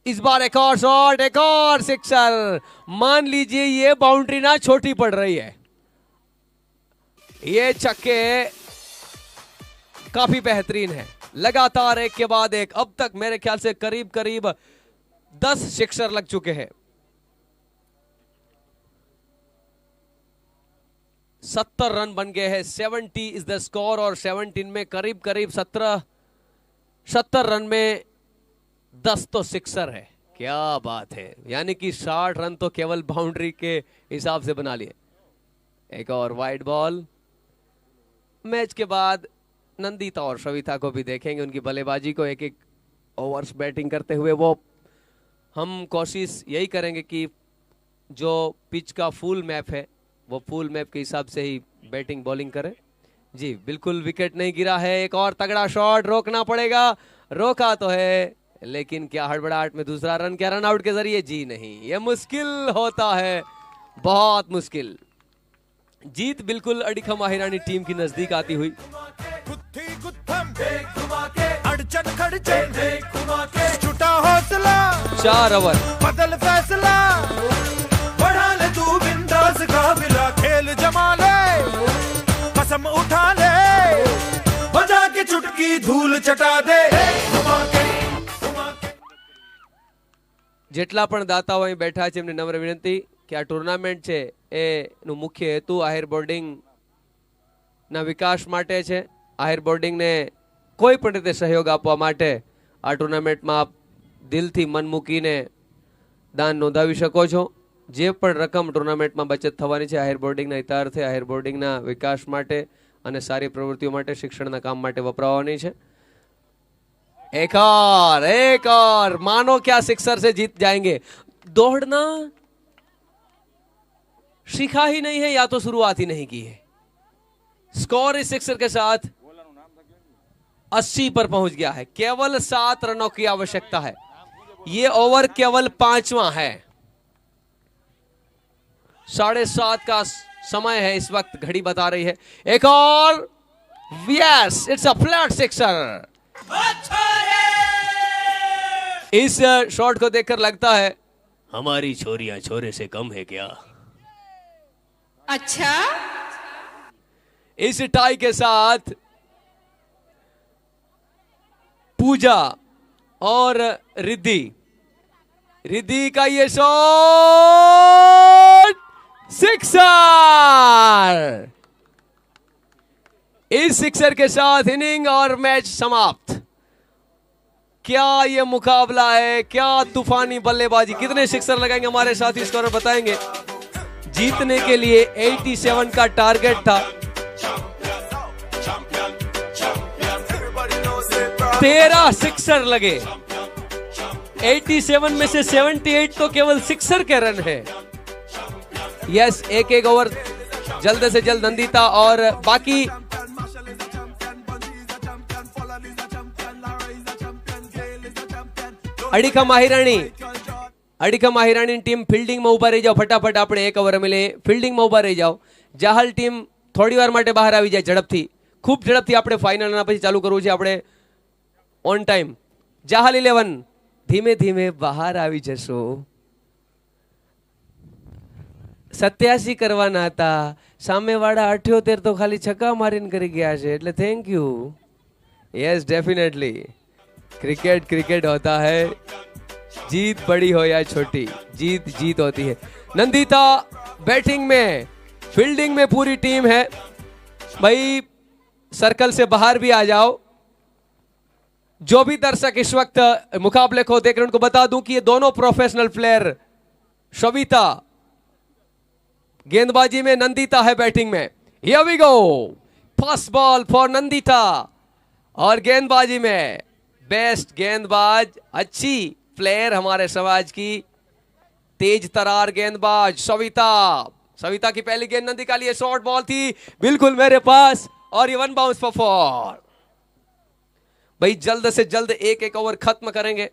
इस बार एक और शॉट, एक और सिक्सर। मान लीजिए ये बाउंड्री ना छोटी पड़ रही है, ये छक्के काफी बेहतरीन है, लगातार एक के बाद एक। अब तक मेरे ख्याल से करीब करीब 10 सिक्सर लग चुके हैं। 70 रन बन गए हैं, 70 इज द स्कोर। और 17 में करीब करीब 70 रन में 10 तो सिक्सर है। क्या बात है, यानी कि 60 रन तो केवल बाउंड्री के हिसाब से बना लिए। एक और वाइड बॉल, मैच के बाद नंदिता और सविता को भी देखेंगे, उनकी बल्लेबाजी को, एक एक ओवर्स बैटिंग करते हुए। वो हम कोशिश यही करेंगे कि जो पिच का फुल मैप है वो फुल मैप के हिसाब से ही बैटिंग बॉलिंग करें। जी बिल्कुल, विकेट नहीं गिरा है, एक और तगड़ा शॉट रोकना पड़ेगा, रोका तो है लेकिन क्या हड़बड़ाहट में दूसरा रन, क्या रन आउट के जरिए? जी नहीं, ये मुश्किल होता है, बहुत मुश्किल। जीत बिल्कुल अडिखम माहिरानी टीम की नजदीक आती हुई। गुत्थी गुत्थम अड़चन खड़चन छुटा हौसला 4 ओवर, बदल फैसला, बढ़ा ले तू बिंदास काफिला, खेल जमा ले, कसम उठा ले, बजा के चुटकी धूल चटा दे, घुमा के જેટલા પણ દાતાઓ અહીં બેઠા છે એમને નમ્ર વિનંતી કે આ ટુર્નામેન્ટ છે એનું મુખ્ય હેતુ આહિર બોર્ડિંગના વિકાસ માટે છે। આહિર બોર્ડિંગને કોઈ પણ રીતે સહયોગ આપવા માટે આ ટુર્નામેન્ટમાં આપ દિલથી મન મૂકીને દાન નોંધાવી શકો છો। જે પણ રકમ ટુર્નામેન્ટમાં બચત થવાની છે આહિર બોર્ડિંગના હિતાર્થે, આહિર બોર્ડિંગના વિકાસ માટે અને સારી પ્રવૃત્તિઓ માટે, શિક્ષણના કામ માટે વપરાવાની છે। एक और मानो क्या सिक्सर से जीत जाएंगे। दौड़ना सीखा ही नहीं है या तो शुरुआत ही नहीं की है। स्कोर इस सिक्सर के साथ 80 पर पहुंच गया है। केवल 7 रनों की आवश्यकता है। ये ओवर केवल 5वां है। 7:30 का समय है इस वक्त, घड़ी बता रही है। एक और, yes, it's a flat sixer. इस शॉट को देखकर लगता है हमारी छोरियां छोरे से कम है क्या? अच्छा, इस टाई के साथ पूजा और रिद्धि का ये शॉट सिक्सर। इस सिक्सर के साथ इनिंग और मैच समाप्त। क्या ये मुकाबला है, क्या तूफानी बल्लेबाजी, कितने सिक्सर लगाएंगे हमारे साथी स्कोरर बताएंगे। जीतने के लिए 87 का टारगेट था, 13 सिक्सर लगे। 87 में से 78 तो केवल सिक्सर के रन है। यस, एक ओवर जल्द से जल्द नंदिता और बाकी अडिखम माहिराणी टीम फील्डिंग में उभा रही जाओ, फटाफट આપણે 1 ઓવર मिले फील्डिंग में उभा रही जाओ। જાહલ ટીમ થોડી વાર માટે બહાર આવી જાય, ઝડપથી, ખૂબ ઝડપથી આપણે ફાઇનલ ના પછી ચાલુ કરવું છે આપણે ઓન ટાઈમ। જાહલ 11 ધીમે ધીમે બહાર આવી જશો। 87 કરવાના હતા, સામેવાળા 78 તો ખાલી છક્કા મારીને કરી ગયા છે, એટલે thank you. Yes, definitely cricket होता है, जीत बड़ी हो या छोटी, जीत होती है। नंदिता बैटिंग में, फील्डिंग में पूरी टीम है। भाई सर्कल से बाहर भी आ जाओ। जो भी दर्शक इस वक्त मुकाबले को देख रहे हैं उनको बता दूं कि ये दोनों प्रोफेशनल प्लेयर, सविता गेंदबाजी में, नंदिता है बैटिंग में। Here we go, first ball for Nandita. और गेंदबाजी में बेस्ट गेंदबाज, अच्छी प्लेयर हमारे समाज की, तेज तरार गेंदबाज सविता की पहली गेंद नंदी का लिए शॉर्ट बॉल थी, बिल्कुल मेरे पास, और ये 1 बाउंस फॉर 4। भाई जल्द से जल्द एक ओवर खत्म करेंगे।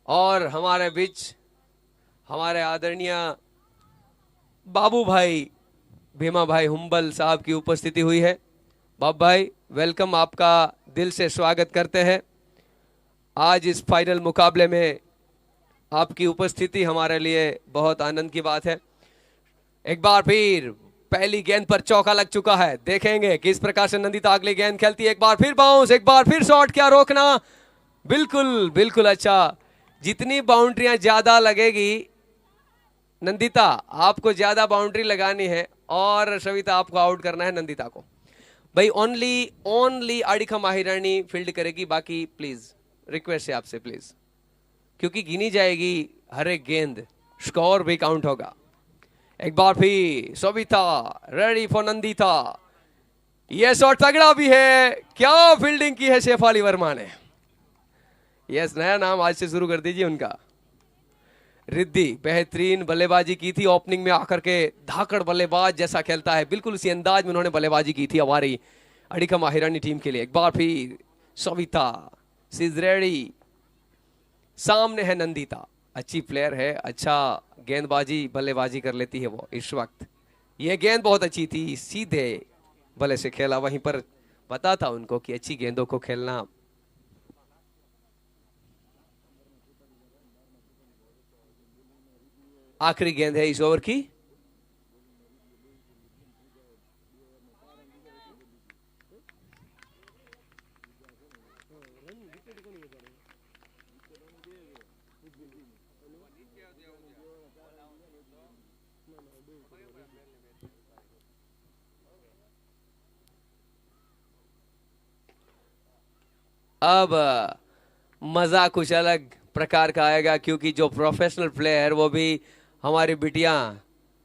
और हमारे बीच हमारे आदरणीय बाबू भाई भीमा भाई हुंबल साहब की उपस्थिति हुई है। बाबू भाई वेलकम, आपका दिल से स्वागत करते हैं। आज इस फाइनल मुकाबले में आपकी उपस्थिति हमारे लिए बहुत आनंद की बात है। एक बार फिर पहली गेंद पर चौका लग चुका है, देखेंगे किस प्रकार से नंदिता अगली गेंद खेलती है। एक बार फिर बाउंस, एक बार फिर शॉट, क्या रोकना, बिल्कुल अच्छा। जितनी बाउंड्रियां ज्यादा लगेगी नंदिता, आपको ज्यादा बाउंड्री लगानी है और सविता आपको आउट करना है नंदिता को। भाई ओनली अडिखम माहिरानी फील्ड करेगी, बाकी प्लीज रिक्वेस्ट है आपसे प्लीज, क्योंकि गिनी जाएगी हर एक गेंद, स्कोर भी काउंट होगा। एक बार फिर सविता रेडी फॉर नंदिता। ये शॉट तगड़ा भी है, क्या फील्डिंग की है शेफाली वर्मा ने। यस, नया नाम आज से शुरू कर दीजिए उनका। रिद्धि बेहतरीन बल्लेबाजी की थी, ओपनिंग में आकर के धाकड़ बल्लेबाज जैसा खेलता है, बिल्कुल उसी अंदाज में उन्होंने बल्लेबाजी की थी हमारी अडिका माहिरानी टीम के लिए। एक बार फिर सविता सी इज रेडी, सामने है नंदिता, अच्छी प्लेयर है, अच्छा गेंदबाजी बल्लेबाजी कर लेती है वो इस वक्त। ये गेंद बहुत अच्छी थी, सीधे बल्ले से खेला, वहीं पर पता था उनको कि अच्छी गेंदों को खेलना। आखिरी गेंद है इस ओवर की। अब मजा कुछ अलग प्रकार का आएगा, क्योंकि जो प्रोफेशनल प्लेयर वो भी हमारी बिटिया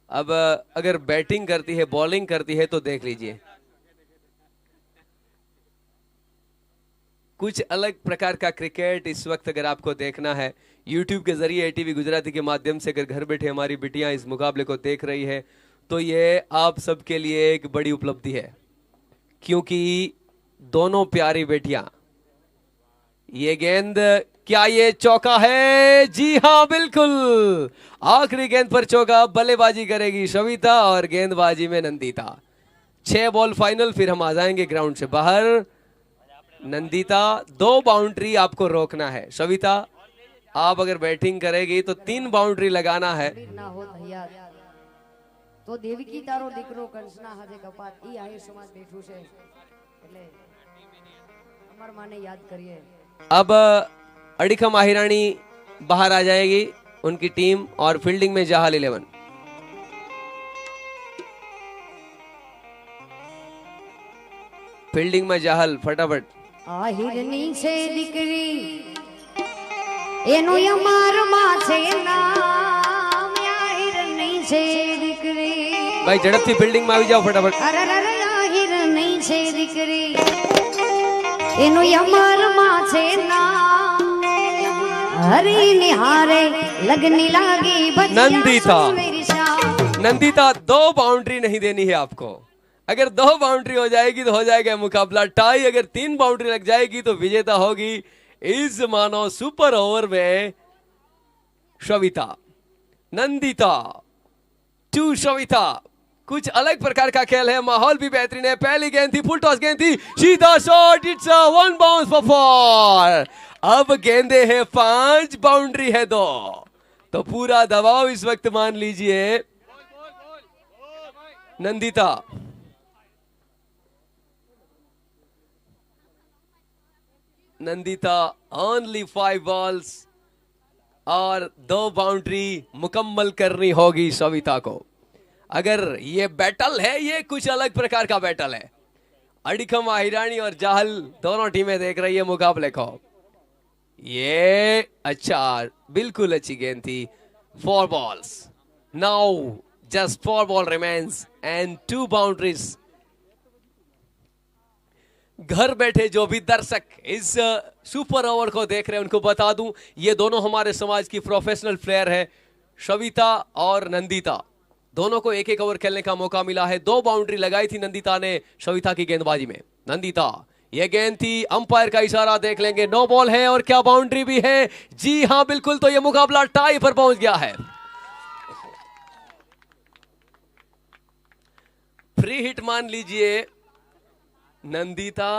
अब अगर बैटिंग करती है, बॉलिंग करती है तो देख लीजिए कुछ अलग प्रकार का क्रिकेट इस वक्त अगर आपको देखना है YouTube के जरिए एटीवी गुजराती के माध्यम से, अगर घर बैठे हमारी बिटियां इस मुकाबले को देख रही है तो ये आप सबके लिए एक बड़ी उपलब्धि है, क्योंकि दोनों प्यारी बेटियां। ये गेंद, क्या ये चौका है? जी हाँ बिल्कुल, आखिरी गेंद पर चौका। बल्लेबाजी करेगी सविता और गेंदबाजी में नंदिता। 6 बॉल फाइनल, फिर हम आ जाएंगे ग्राउंड से बाहर। नंदिता 2 बाउंड्री आपको रोकना है। सविता आप अगर बैटिंग करेगी तो 3 बाउंड्री लगाना है। ना हो तैयार तो देवकी तारो દીકરો કંસના હાથે કપાત ઈ આયે સમાજ બેઠું છે એટલે અમર માને યાદ કરીએ। अब अडिका माहिरानी बाहर आ जाएगी, उनकी टीम, और फील्डिंग में जहाल 11। फील्डिंग में जहाल फटाफट। આહિરની છે દીકરી એનો અમાર માં છે નામ આહિરની છે દીકરી। भाई झड़प थी, फील्डिंग में आ जाओ फटाफट। અરરર આહિરની છે દીકરી એનો અમાર માં છે નામ હરી નિહારે લગની લાગી नंदिता। ભજિયા नंदिता 2 बाउंड्री नहीं देनी है आपको। अगर 2 बाउंड्री हो जाएगी तो हो जाएगा मुकाबला टाई। अगर 3 बाउंड्री लग जाएगी तो विजेता होगी इस मानो सुपर ओवर में सविता। नंदिता 2 सविता। कुछ अलग प्रकार का खेल है, माहौल भी बेहतरीन है। पहली गेंद थी, फुल टॉस गेंद थी, सीधा shot, it's a 1 bounce for 4। अब गेंदे हैं 5, बाउंड्री है 2, तो पूरा दबाव इस वक्त मान लीजिए नंदिता। नंदिता ओनली 5 बॉल्स और 2 बाउंड्री मुकम्मल करनी होगी सविता को। अगर ये बैटल है, ये कुछ अलग प्रकार का बैटल है। अडिका माहिरानी और जाहल दोनों टीमें देख रही है मुकाबले को। ये अच्छा, बिल्कुल अच्छी गेंद थी। 4 balls, now just 4 ball remains and 2 boundaries. घर बैठे जो भी दर्शक इस सुपर ओवर को देख रहे हैं उनको बता दूं, ये दोनों हमारे समाज की प्रोफेशनल प्लेयर है, सविता और नंदिता। दोनों को 1-1 ओवर खेलने का मौका मिला है। 2 बाउंड्री लगाई थी नंदिता ने सविता की गेंदबाजी में। नंदिता, ये गेंद थी, अंपायर का इशारा देख लेंगे। 9 बॉल है और क्या बाउंड्री भी है? जी हां बिल्कुल, तो ये मुकाबला टाई पर पहुंच गया है। फ्री हिट मान लीजिए Nandita,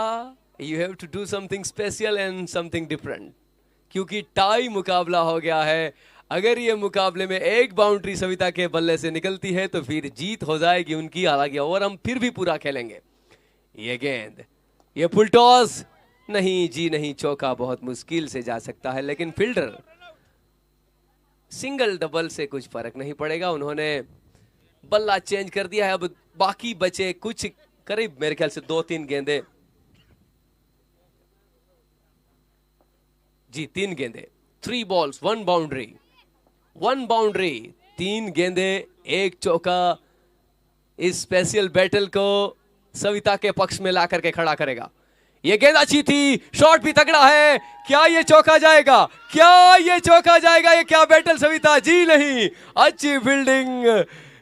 you have to do something special and something different, क्योंकि टाई मुकाबला हो गया है। अगर ये मुकाबले में 1 बाउंड्री सविता के बल्ले से निकलती है तो फिर जीत हो जाएगी उनकी। हालांकि ओवर हम फिर भी पूरा खेलेंगे। ये गेंद, ये फुल टॉस, नहीं जी नहीं, चौका बहुत मुश्किल से जा सकता है, लेकिन फील्डर सिंगल डबल से कुछ फर्क नहीं पड़ेगा। उन्होंने बल्ला चेंज कर दिया है। अब बाकी बचे कुछ करीब मेरे ख्याल से 2-3 गेंदे, जी 3 गेंदे, 3 बॉल्स 1 बाउंड्री, 1 बाउंड्री, 3 गेंदे 1 चौका इस स्पेशल बैटल को सविता के पक्ष में ला करके खड़ा करेगा। ये गेंद अच्छी थी, शॉट भी तगड़ा है, क्या ये चौका जाएगा, क्या ये चौका जाएगा, ये क्या बैटल सविता? जी नहीं, अच्छी फील्डिंग।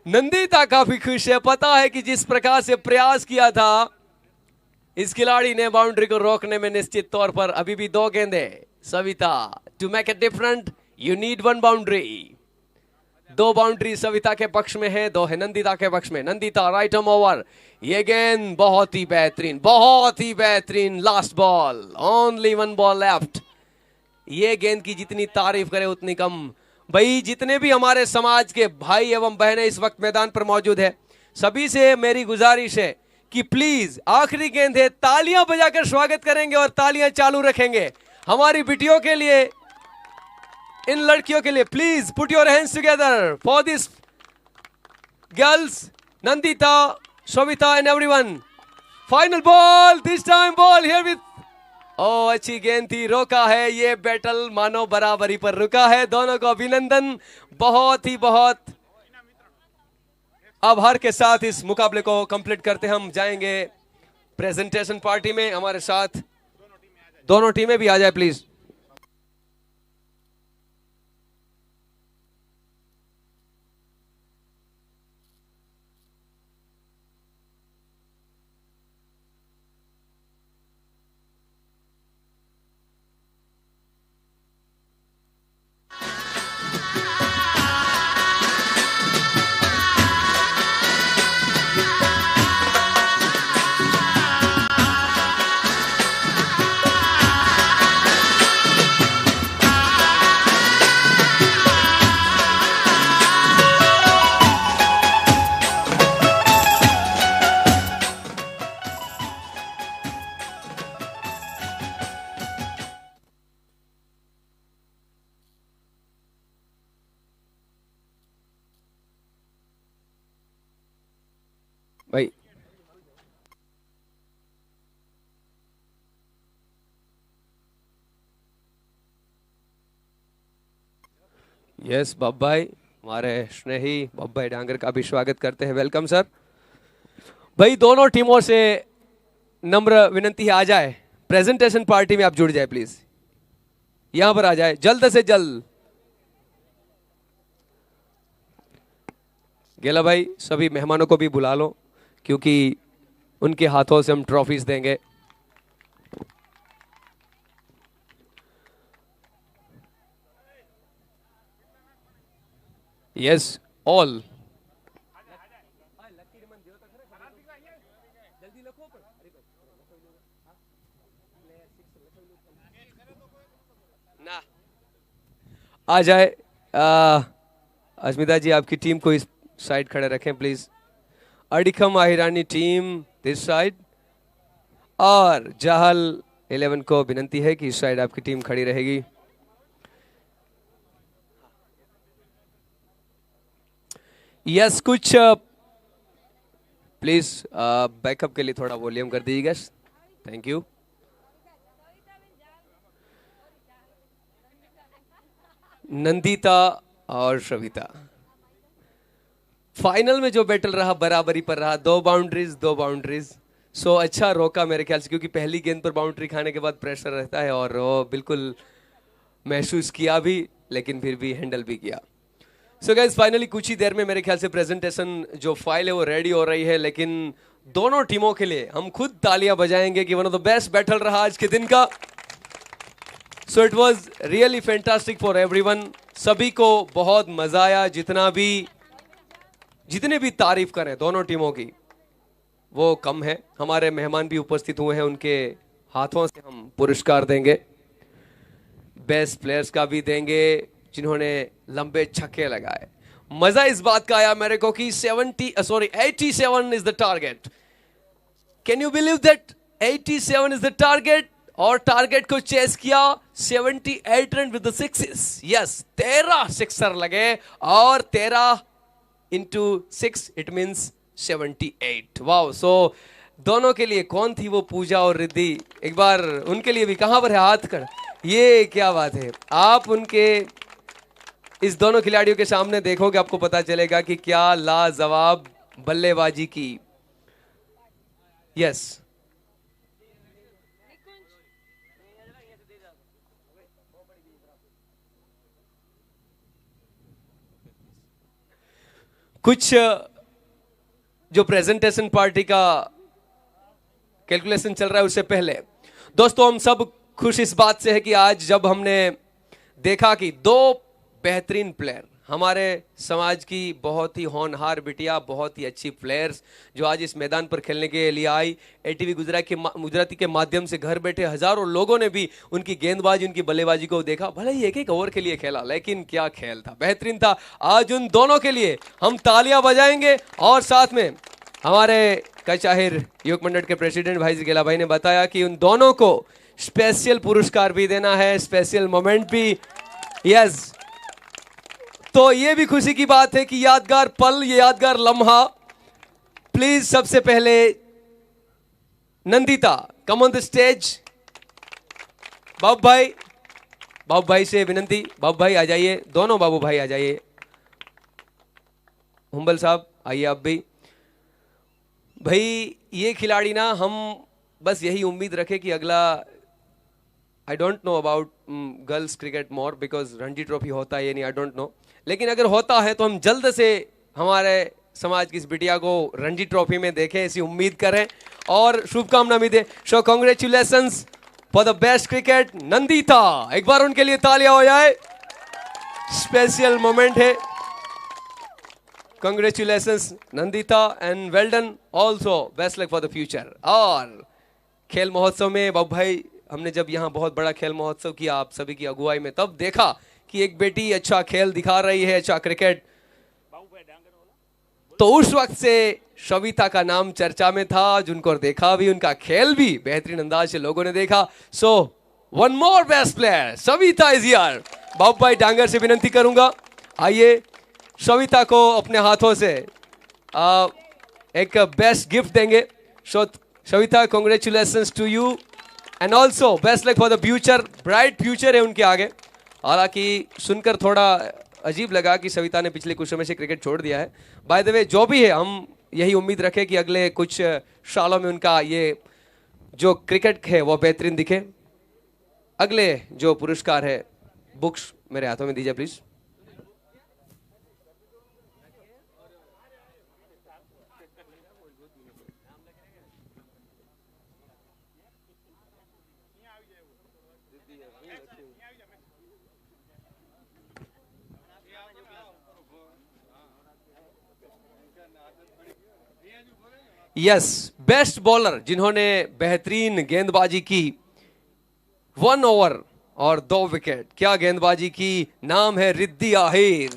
नंदिता काफी खुश है, पता है कि जिस प्रकार से प्रयास किया था इस खिलाड़ी ने बाउंड्री को रोकने में, निश्चित तौर पर अभी भी 2 गेंदे। Savita, to make it different you need 1 boundary. 2 boundary Savita के पक्ष में है, 2 है नंदिता के पक्ष में। नंदिता राइट आर्म ओवर, ये गेंद बहुत ही बेहतरीन, बहुत ही बेहतरीन। Last ball, only 1 ball left. ये गेंद की जितनी तारीफ करे उतनी कम। भाई जितने भी हमारे समाज के भाई एवं बहनें इस वक्त मैदान पर मौजूद है, सभी से मेरी गुजारिश है कि प्लीज आखिरी गेंद है, तालियां बजाकर स्वागत करेंगे और तालियां चालू रखेंगे हमारी बिटियों के लिए, इन लड़कियों के लिए। Please put your hands together for this girls, Nandita, Savita and everyone. Final ball, this time ball here with, ओ अच्छी गेंद थी, रोका है। ये बैटल मानो बराबरी पर रुका है। दोनों को अभिनंदन, बहुत ही बहुत आभार के साथ इस मुकाबले को कंप्लीट करते हम जाएंगे प्रेजेंटेशन पार्टी में। हमारे साथ दोनों टीमें भी आ जाए प्लीज। भाई यस बाब भाई, हमारे स्नेही बाब भाई डांगर का भी स्वागत करते हैं। Welcome sir. भाई दोनों टीमों से नम्र विनंती है, आ जाए प्रेजेंटेशन पार्टी में, आप जुड़ जाए प्लीज, यहां पर आ जाए जल्द से जल्द। गेला भाई सभी मेहमानों को भी बुला लो, क्योंकि उनके हाथों से हम ट्रॉफीज देंगे। Yes all. ना आ जाए। अस्मिता जी आपकी टीम को इस साइड खड़े रखें प्लीज। अडिखम आहिरानी टीम दिस साइड, और जहल 11 को विनंती है कि इस साइड आपकी टीम खड़ी रहेगी। यस कुछ प्लीज बैकअप के लिए थोड़ा वॉल्यूम कर दीजिएगा, थैंक यू। नंदिता और सविता फाइनल में जो बैटल रहा बराबरी पर रहा, 2 बाउंड्रीज 2 बाउंड्रीज। सो अच्छा रोका मेरे ख्याल से, क्योंकि पहली गेंद पर बाउंड्री खाने के बाद प्रेशर रहता है, और वो बिल्कुल महसूस किया भी, लेकिन फिर भी हैंडल भी किया। सो गाइस फाइनली कुछ ही देर में मेरे ख्याल से प्रेजेंटेशन जो फाइल है वो रेडी हो रही है, लेकिन दोनों टीमों के लिए हम खुद तालियां बजाएंगे कि one of the best battle रहा आज के दिन का। सो it was really fantastic for everyone. सभी को बहुत मजा आया, जितने भी तारीफ करें दोनों टीमों की वो कम है। हमारे मेहमान भी उपस्थित हुए हैं, उनके हाथों से हम पुरस्कार देंगे, बेस्ट प्लेयर्स का भी देंगे जिन्होंने लंबे छक्के लगाए। मजा इस बात का आया मेरे को कि 87 is the target. Can you believe that 87 is the target, और टारगेट को चेस किया 78 run with the sixes. Yes 13 sixer लगे, और 13 into 6 इट मीन्स 78। वाओ। सो दोनों के लिए कौन थी वो पूजा और रिद्धि, एक बार उनके लिए भी, कहां पर है हाथ कर, ये क्या बात है, आप उनके इस दोनों खिलाड़ियों के सामने देखोगे आपको पता चलेगा कि क्या लाजवाब बल्लेबाजी की। यस, कुछ जो प्रेजेंटेशन पार्टी का कैलकुलेशन चल रहा है उससे पहले दोस्तों हम सब खुश इस बात से है कि आज जब हमने देखा कि दो बेहतरीन प्लेयर हमारे समाज की बहुत ही होनहार बिटिया, बहुत ही अच्छी प्लेयर्स जो आज इस मैदान पर खेलने के लिए आई, एटीवी गुजराती के माध्यम से घर बैठे हजारों लोगों ने भी उनकी गेंदबाजी, उनकी बल्लेबाजी को देखा। भले ही एक एक ओवर के लिए खेला, लेकिन क्या खेल था, बेहतरीन था। आज उन दोनों के लिए हम तालियां बजाएंगे और साथ में हमारे कचाहिर युवक मंडल के प्रेसिडेंट भाई गेला भाई ने बताया कि उन दोनों को स्पेशल पुरस्कार भी देना है, स्पेशल मोमेंट भी। यस, तो ये भी खुशी की बात है कि यादगार पल, ये यादगार लम्हा। प्लीज सबसे पहले Nandita come on the stage. Babu Bhai से विनंती, बाबू भाई आ जाइए, दोनों बाबू भाई आ जाइए। हुंबल साहब आइए आप भी। भाई ये खिलाड़ी ना, हम बस यही उम्मीद रखें कि अगला, I don't know about girls cricket more because Ranji trophy होता है ये नहीं, आई डोंट नो, लेकिन अगर होता है तो हम जल्द से हमारे समाज की इस बिटिया को रणजी ट्रॉफी में देखें, ऐसी उम्मीद करें और शुभकामना भी दें। सो congratulations for the best cricket Nandita. एक बार उनके लिए तालियां हो जाए, स्पेशल मोमेंट है। Congratulations Nandita and well done, also best luck for the future. और खेल महोत्सव में बाबू भाई, हमने जब यहाँ बहुत बड़ा खेल महोत्सव किया आप सभी की अगुवाई में, तब देखा कि एक बेटी अच्छा खेल दिखा रही है, अच्छा क्रिकेट, तो उस वक्त से शविता का नाम चर्चा में था, जिनको देखा भी, उनका खेल भी बेहतरीन अंदाज से लोगों ने देखा। So one more best player Shavita is here. Babu Bhai Dangar से विनंती करूंगा, आइए शविता को अपने हाथों से एक बेस्ट गिफ्ट देंगे। So Shavita, congratulations to you and also best luck for the future. Bright future है उनके आगे। हालांकि सुनकर थोड़ा अजीब लगा कि सविता ने पिछले कुछ समय से क्रिकेट छोड़ दिया है। बाय द वे, जो भी है, हम यही उम्मीद रखें कि अगले कुछ सालों में उनका ये जो क्रिकेट है वो बेहतरीन दिखे। अगले जो पुरस्कार है, बुक्स मेरे हाथों में दीजिए प्लीज। यस, बेस्ट बॉलर जिन्होंने बेहतरीन गेंदबाजी की, 1 ओवर और 2 विकेट, क्या गेंदबाजी की, नाम है रिद्धि आहिर।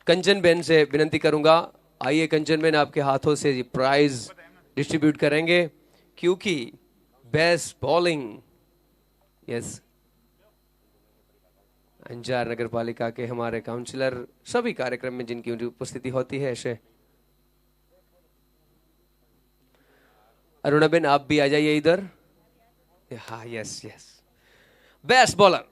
कंचन बेन से विनंती करूंगा, आइए कंचन बेन, आपके हाथों से प्राइज डिस्ट्रीब्यूट करेंगे क्योंकि बेस्ट बॉलिंग। यस, अंजार नगर पालिका के हमारे काउंसिलर सभी कार्यक्रम में जिनकी उपस्थिति होती है, ऐसे अरुणा बेन आप भी आ जाइए इधर। हाँ, yes yes, best bowler.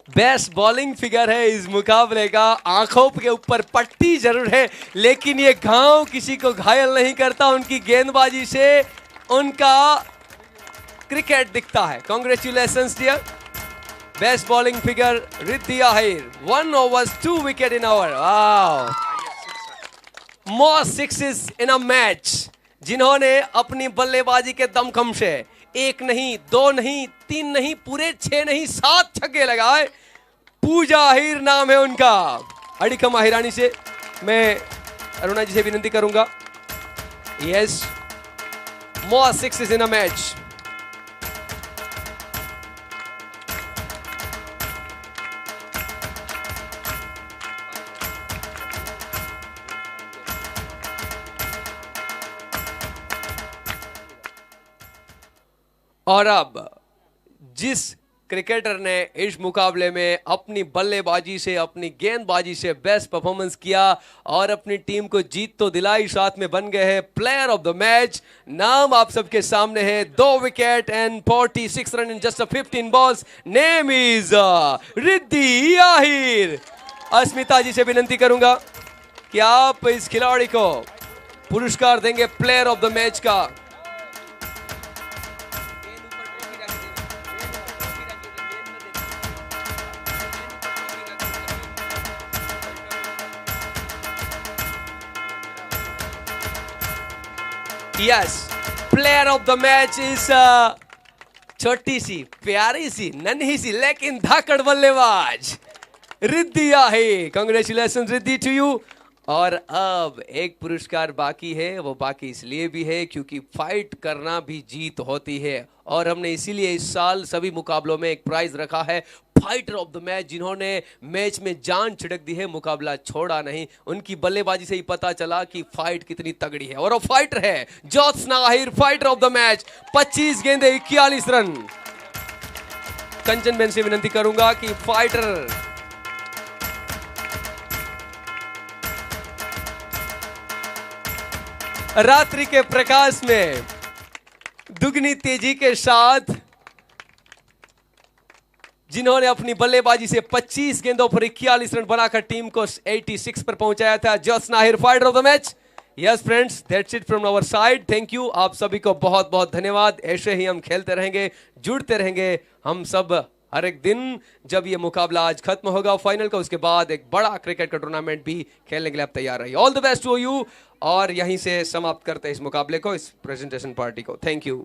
Best bowling figure है इस मुकाबले का। आंखों के ऊपर पट्टी जरूर है, लेकिन ये घाव किसी को घायल नहीं करता, उनकी गेंदबाजी से उनका क्रिकेट दिखता है। Congratulations dear. Best bowling figure Riddhi Ahir, 1 overs 2 wicket in over। Wow, more sixes in a match, जिन्होंने अपनी बल्लेबाजी के दमखम से 1 नहीं, 2 नहीं, 3 नहीं, पूरे 6 नहीं, 7 छक्के लगाए। पूजा आहिर नाम है उनका। अडिकम आहिरानी से मैं अरुणा जी से विनंती करूंगा। Yes, more sixes in a match. और अब जिस क्रिकेटर ने इस मुकाबले में अपनी बल्लेबाजी से, अपनी गेंदबाजी से बेस्ट परफॉर्मेंस किया और अपनी टीम को जीत तो दिलाई, साथ में बन गए हैं प्लेयर ऑफ द मैच। नाम आप सबके सामने है, 2 wicket and 46 run in just 15 balls. Name is Riddhi Ahir. Asmita ji से विनंती करूंगा कि आप इस खिलाड़ी को पुरस्कार देंगे प्लेयर ऑफ द मैच का। Yes, player of the match is छोटी सी, प्यारी सी, नन्ही सी लेकिन धाकड़ बल्लेबाज Riddhi Ahir. Congratulation Riddhi to you. और अब एक पुरस्कार बाकी है, वो बाकी इसलिए भी है क्योंकि फाइट करना भी जीत होती है और हमने इसीलिए इस साल सभी मुकाबलों में एक प्राइज रखा है, फाइटर ऑफ द मैच, जिन्होंने मैच में जान छिड़क दी है, मुकाबला छोड़ा नहीं। उनकी बल्लेबाजी से ही पता चला कि फाइट कितनी तगड़ी है और वो फाइटर है Jyotsna Ahir, fighter of the match. 25 गेंदे 41 रन। कंचन बेन से विनंती करूंगा कि फाइटर रात्रि के प्रकाश में दुगनी तेजी के साथ जिन्होंने अपनी बल्लेबाजी से 25 गेंदों पर 41 रन बनाकर टीम को 86 पर पहुंचाया था, Jyotsna Ahir, fighter of the match. Yes friends, that's it from our side. Thank you, आप सभी को बहुत बहुत धन्यवाद। ऐसे ही हम खेलते रहेंगे, जुड़ते रहेंगे हम सब हर एक दिन। जब ये मुकाबला आज खत्म होगा फाइनल का, उसके बाद एक बड़ा क्रिकेट का टूर्नामेंट भी खेलने के लिए आप तैयार रहिए। All the best to you. और यहीं से समाप्त करते हैं इस मुकाबले को, इस प्रेजेंटेशन पार्टी को। Thank you.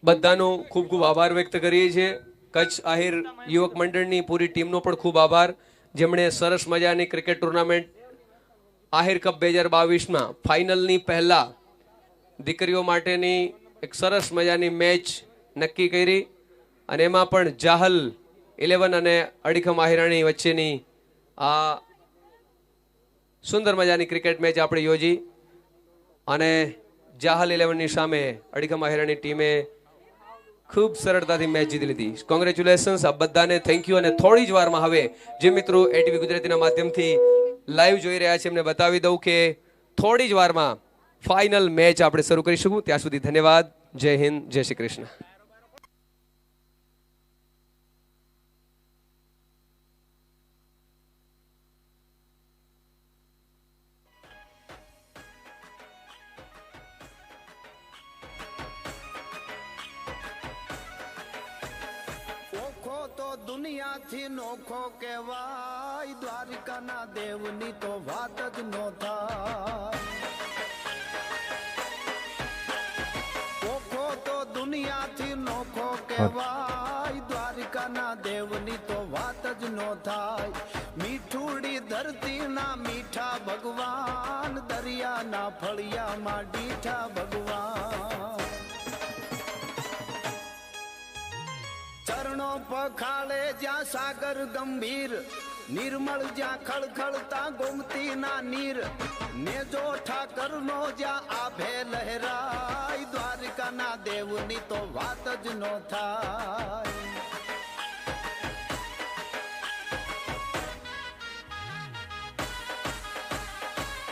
બધાનો ખૂબ ખૂબ આભાર વ્યક્ત કરીએ છીએ। કચ્છ આહિર યુવક મંડળની પૂરી ટીમનો પણ ખૂબ આભાર, જેમણે સરસ મજાની ક્રિકેટ ટુર્નામેન્ટ આહિર કપ 2022માં ફાઇનલની પહેલા દીકરીઓ માટેની એક સરસ મજાની મેચ નક્કી કરી અને એમાં પણ જાહલ 11 અને અડીખમ આહિરાણી વચ્ચેની આ સુંદર મજાની ક્રિકેટ મેચ આપણે યોજી અને જાહલ 11ની સામે અડીખમ આહિરાણી ટીમે खूब सरलताથી મેચ જીતી લીધી। કોંગ્રેચ્યુલેશન્સ આપ બધાને, થેન્ક યુ। અને થોડી જ વારમાં હવે જે મિત્રો એટીવી ગુજરાતીના માધ્યમથી લાઈવ જોઈ રહ્યા છે એમને બતાવી દઉં કે થોડી જ વારમાં ફાઇનલ મેચ આપણે શરૂ કરીશું। ત્યાં સુધી ધન્યવાદ। જય હિન્દ, જય શ્રી કૃષ્ણ। दुनिया थी नोखो केवाय, द्वारिका ना देवनी तो वात ज नो थाय। ओखो तो दुनिया थी नोखो केवाय, द्वारिका ना देवनी तो वात ज नो थाय। मीठूड़ी धरती ना मीठा भगवान, दरिया ना फलिया मा डीठा भगवान। चरणों पखाड़े ज्या सागर गंभीर, निर्मल ज्या खड़खड़ता गोमती ना नीर। ने जो ठाकर नो ज्या आभे लहराय, द्वारिका ना देवनी तो वात ज नो थाय।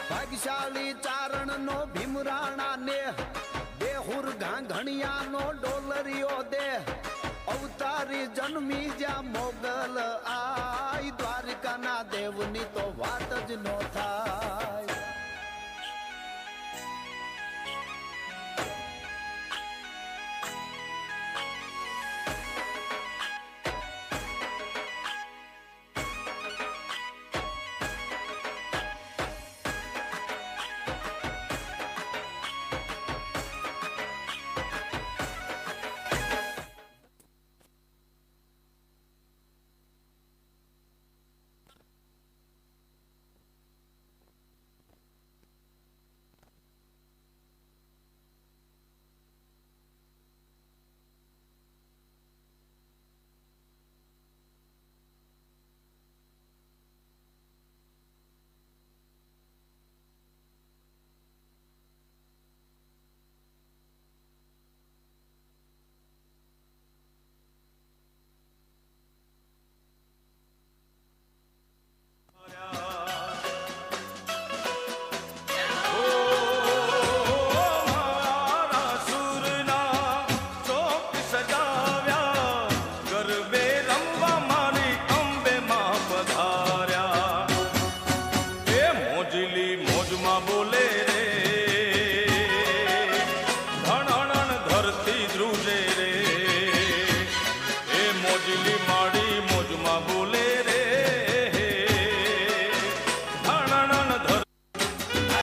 भाग्यशाली चारण नो भीमराणा ने, बेहुर घाघणिया नो डोलरियो दे। अवतारी जन्मी जा मोगल आय, द्वारिका ना देवनी तो वात ज नो थाय।